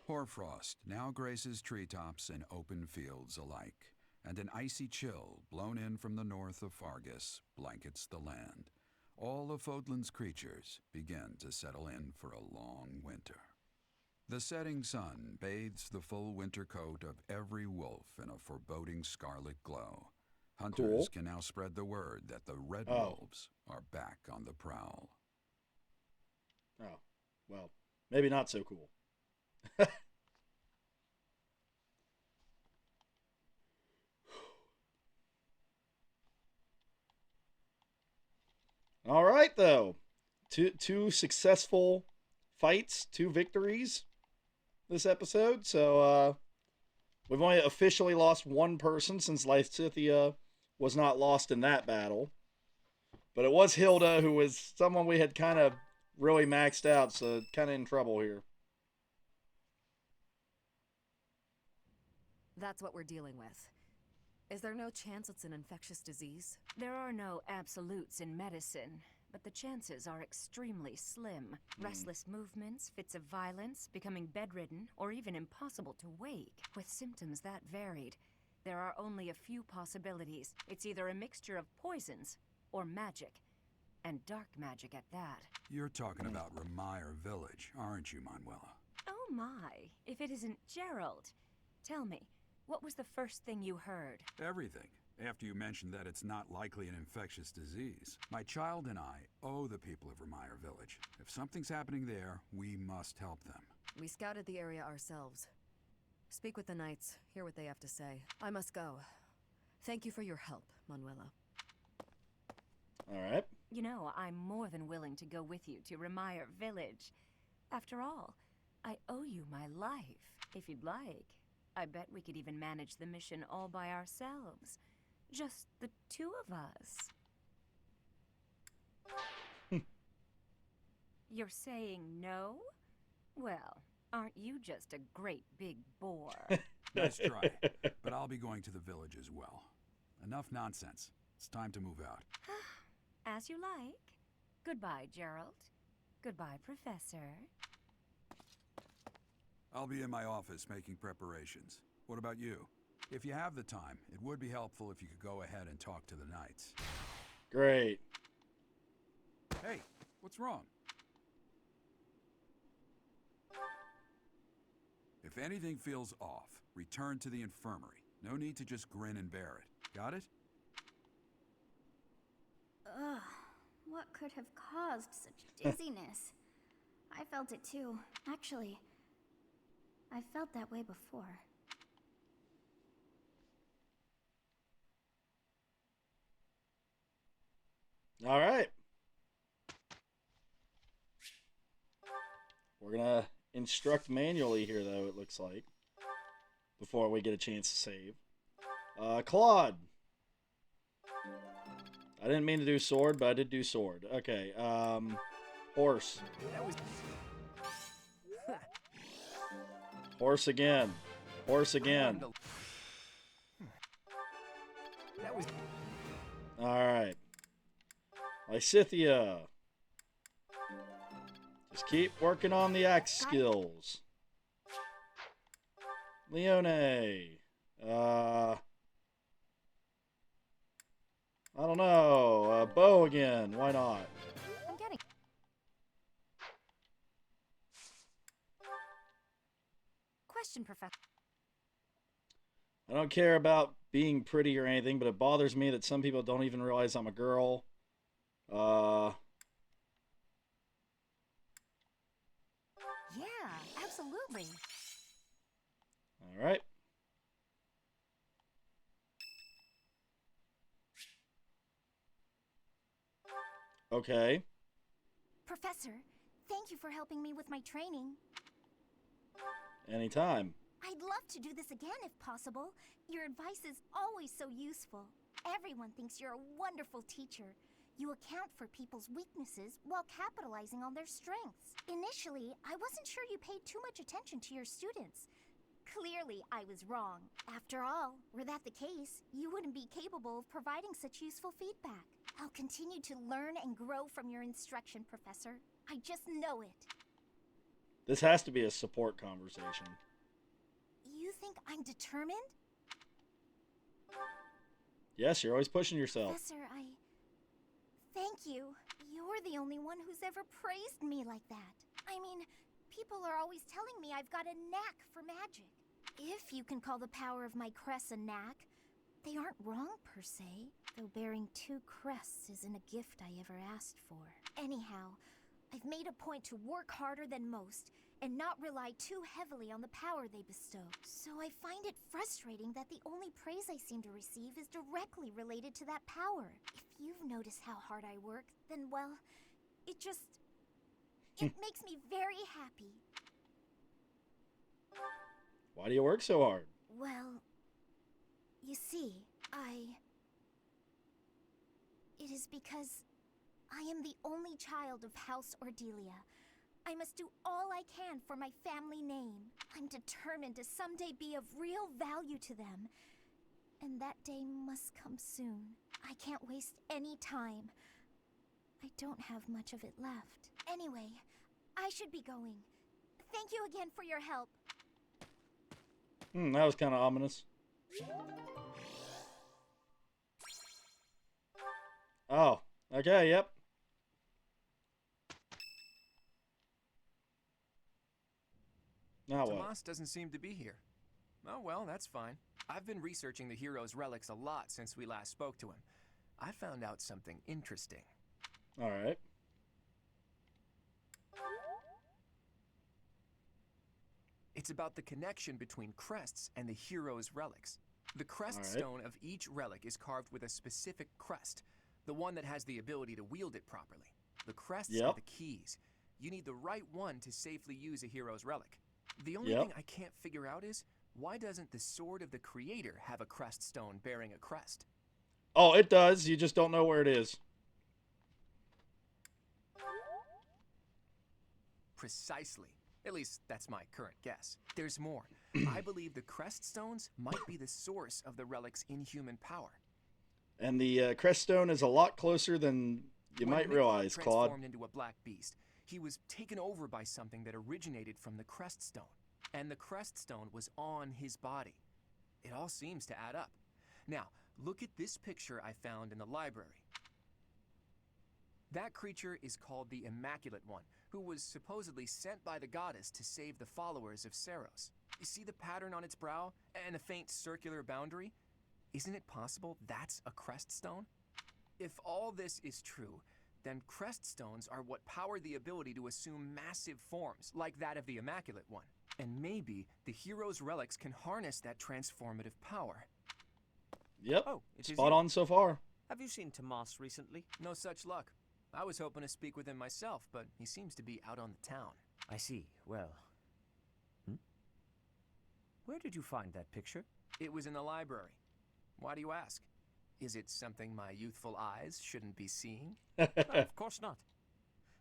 Hoarfrost now graces treetops and open fields alike, and an icy chill blown in from the north of Fargus blankets the land. All of Fodlan's creatures begin to settle in for a long winter. The setting sun bathes the full winter coat of every wolf in a foreboding scarlet glow. Hunters Cool. can now spread the word that the red Oh. wolves are back on the prowl. Oh, well, maybe not so cool. All right, though. Two successful fights, 2 victories this episode. So we've only officially lost 1 person since Lysithea was not lost in that battle. But it was Hilda, who was someone we had kind of really maxed out, so kind of in trouble here. That's what we're dealing with. Is there no chance it's an infectious disease? There are no absolutes in medicine, but the chances are extremely slim. Restless movements, fits of violence, becoming bedridden, or even impossible to wake. With symptoms that varied, there are only a few possibilities. It's either a mixture of poisons or magic, and dark magic at that. You're talking about Remire Village, aren't you, Manuela? Oh my, if it isn't Gerald. Tell me, what was the first thing you heard? Everything. After you mentioned that it's not likely an infectious disease. My child and I owe the people of Remire Village. If something's happening there, we must help them. We scouted the area ourselves. Speak with the knights, hear what they have to say. I must go. Thank you for your help, Manuela. All right. You know, I'm more than willing to go with you to Remire Village. After all, I owe you my life. If you'd like, I bet we could even manage the mission all by ourselves. Just the two of us. You're saying no? Well, aren't you just a great big bore? Nice try, but I'll be going to the village as well. Enough nonsense. It's time to move out. As you like. Goodbye, Gerald. Goodbye, Professor. I'll be in my office making preparations. What about you? If you have the time, it would be helpful if you could go ahead and talk to the knights. Great. Hey, what's wrong? If anything feels off, return to the infirmary. No need to just grin and bear it. Got it? Ugh, what could have caused such dizziness? I felt it too. Actually, I felt that way before. All right. We're going to instruct manually here, though, it looks like, before we get a chance to save. Claude. I didn't mean to do sword, but I did do sword. Okay, horse. Horse again. Horse again. Alright. Lysithia. Just keep working on the axe skills. Leone. I don't know. Bow again. Why not? I'm getting... Question, Professor. I don't care about being pretty or anything, but it bothers me that some people don't even realize I'm a girl. Yeah, absolutely. All right. Okay. Professor, thank you for helping me with my training. Anytime. I'd love to do this again if possible. Your advice is always so useful. Everyone thinks you're a wonderful teacher. You account for people's weaknesses while capitalizing on their strengths. Initially, I wasn't sure you paid too much attention to your students. Clearly, I was wrong. After all, were that the case, you wouldn't be capable of providing such useful feedback. I'll continue to learn and grow from your instruction, Professor. I just know it. This has to be a support conversation. You think I'm determined? Yes, you're always pushing yourself. Professor, thank you. You're the only one who's ever praised me like that. I mean, people are always telling me I've got a knack for magic. If you can call the power of my crest a knack, they aren't wrong per se, though bearing 2 crests isn't a gift I ever asked for. Anyhow, I've made a point to work harder than most and not rely too heavily on the power they bestow. So I find it frustrating that the only praise I seem to receive is directly related to that power. If you've noticed how hard I work, then, well, it makes me very happy. Why do you work so hard? Well, you see, it is because I am the only child of House Ordelia. I must do all I can for my family name. I'm determined to someday be of real value to them. And that day must come soon. I can't waste any time. I don't have much of it left. Anyway, I should be going. Thank you again for your help. That was kind of ominous. Oh, okay, yep. Now what? Tomas doesn't seem to be here. Oh well, that's fine. I've been researching the hero's relics a lot since we last spoke to him. I found out something interesting. Alright. It's about the connection between crests and the hero's relics. The crest stone of each relic is carved with a specific crest, the one that has the ability to wield it properly. The crests are the keys. You need the right one to safely use a hero's relic. The only thing I can't figure out is, why doesn't the Sword of the Creator have a crest stone bearing a crest? Oh, it does. You just don't know where it is. Precisely. At least, that's my current guess. There's more. I believe the crest stones might be the source of the relic's inhuman power. And the crest stone is a lot closer than you might realize, Claude. Transformed into a black beast, he was taken over by something that originated from the crest stone. And the crest stone was on his body. It all seems to add up. Now, look at this picture I found in the library. That creature is called the Immaculate One, who was supposedly sent by the goddess to save the followers of Saros. You see the pattern on its brow and the faint circular boundary? Isn't it possible that's a crest stone? If all this is true, then crest stones are what power the ability to assume massive forms, like that of the Immaculate One. And maybe the hero's relics can harness that transformative power. Yep, Oh, spot on so far. Have you seen Tomas recently? No such luck. I was hoping to speak with him myself, but he seems to be out on the town. I see. Well. Where did you find that picture? It was in the library. Why do you ask? Is it something my youthful eyes shouldn't be seeing? Of course not.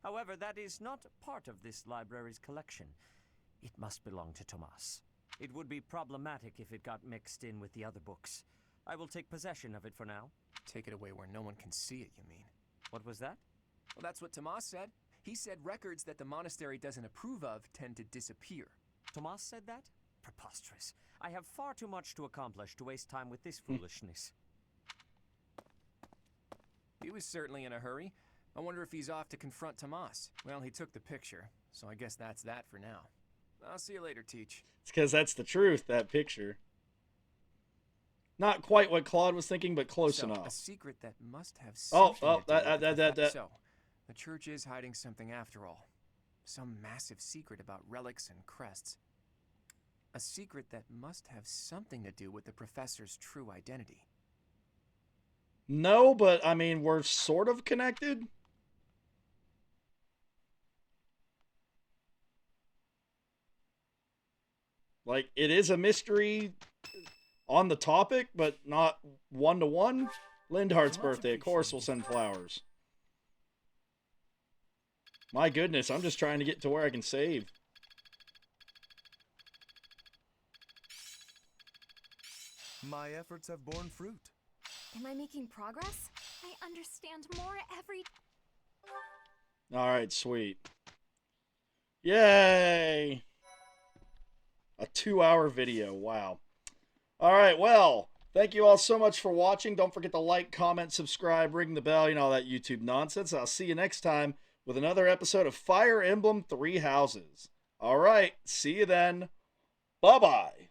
However, that is not part of this library's collection. It must belong to Tomas. It would be problematic if it got mixed in with the other books. I will take possession of it for now. Take it away where no one can see it, you mean? What was that? Well, that's what Tomas said. He said records that the monastery doesn't approve of tend to disappear. Tomas said that? Preposterous. I have far too much to accomplish to waste time with this foolishness. He was certainly in a hurry. I wonder if he's off to confront Tomas. Well, he took the picture, so I guess that's that for now. I'll see you later, Teach. It's because that's the truth, that picture. Not quite what Claude was thinking, but close enough. A secret that must have something to do with the So, the church is hiding something after all. Some massive secret about relics and crests. A secret that must have something to do with the professor's true identity. No, but I mean, we're sort of connected. Like, it is a mystery on the topic, but not one-to-one. Lindhart's birthday, of course, we'll send flowers. My goodness, I'm just trying to get to where I can save. My efforts have borne fruit. Am I making progress? I understand more every... Alright, sweet. Yay! A 2-hour video, wow. Alright, well, thank you all so much for watching. Don't forget to like, comment, subscribe, ring the bell, you know, all that YouTube nonsense. I'll see you next time with another episode of Fire Emblem Three Houses. Alright, see you then. Bye-bye.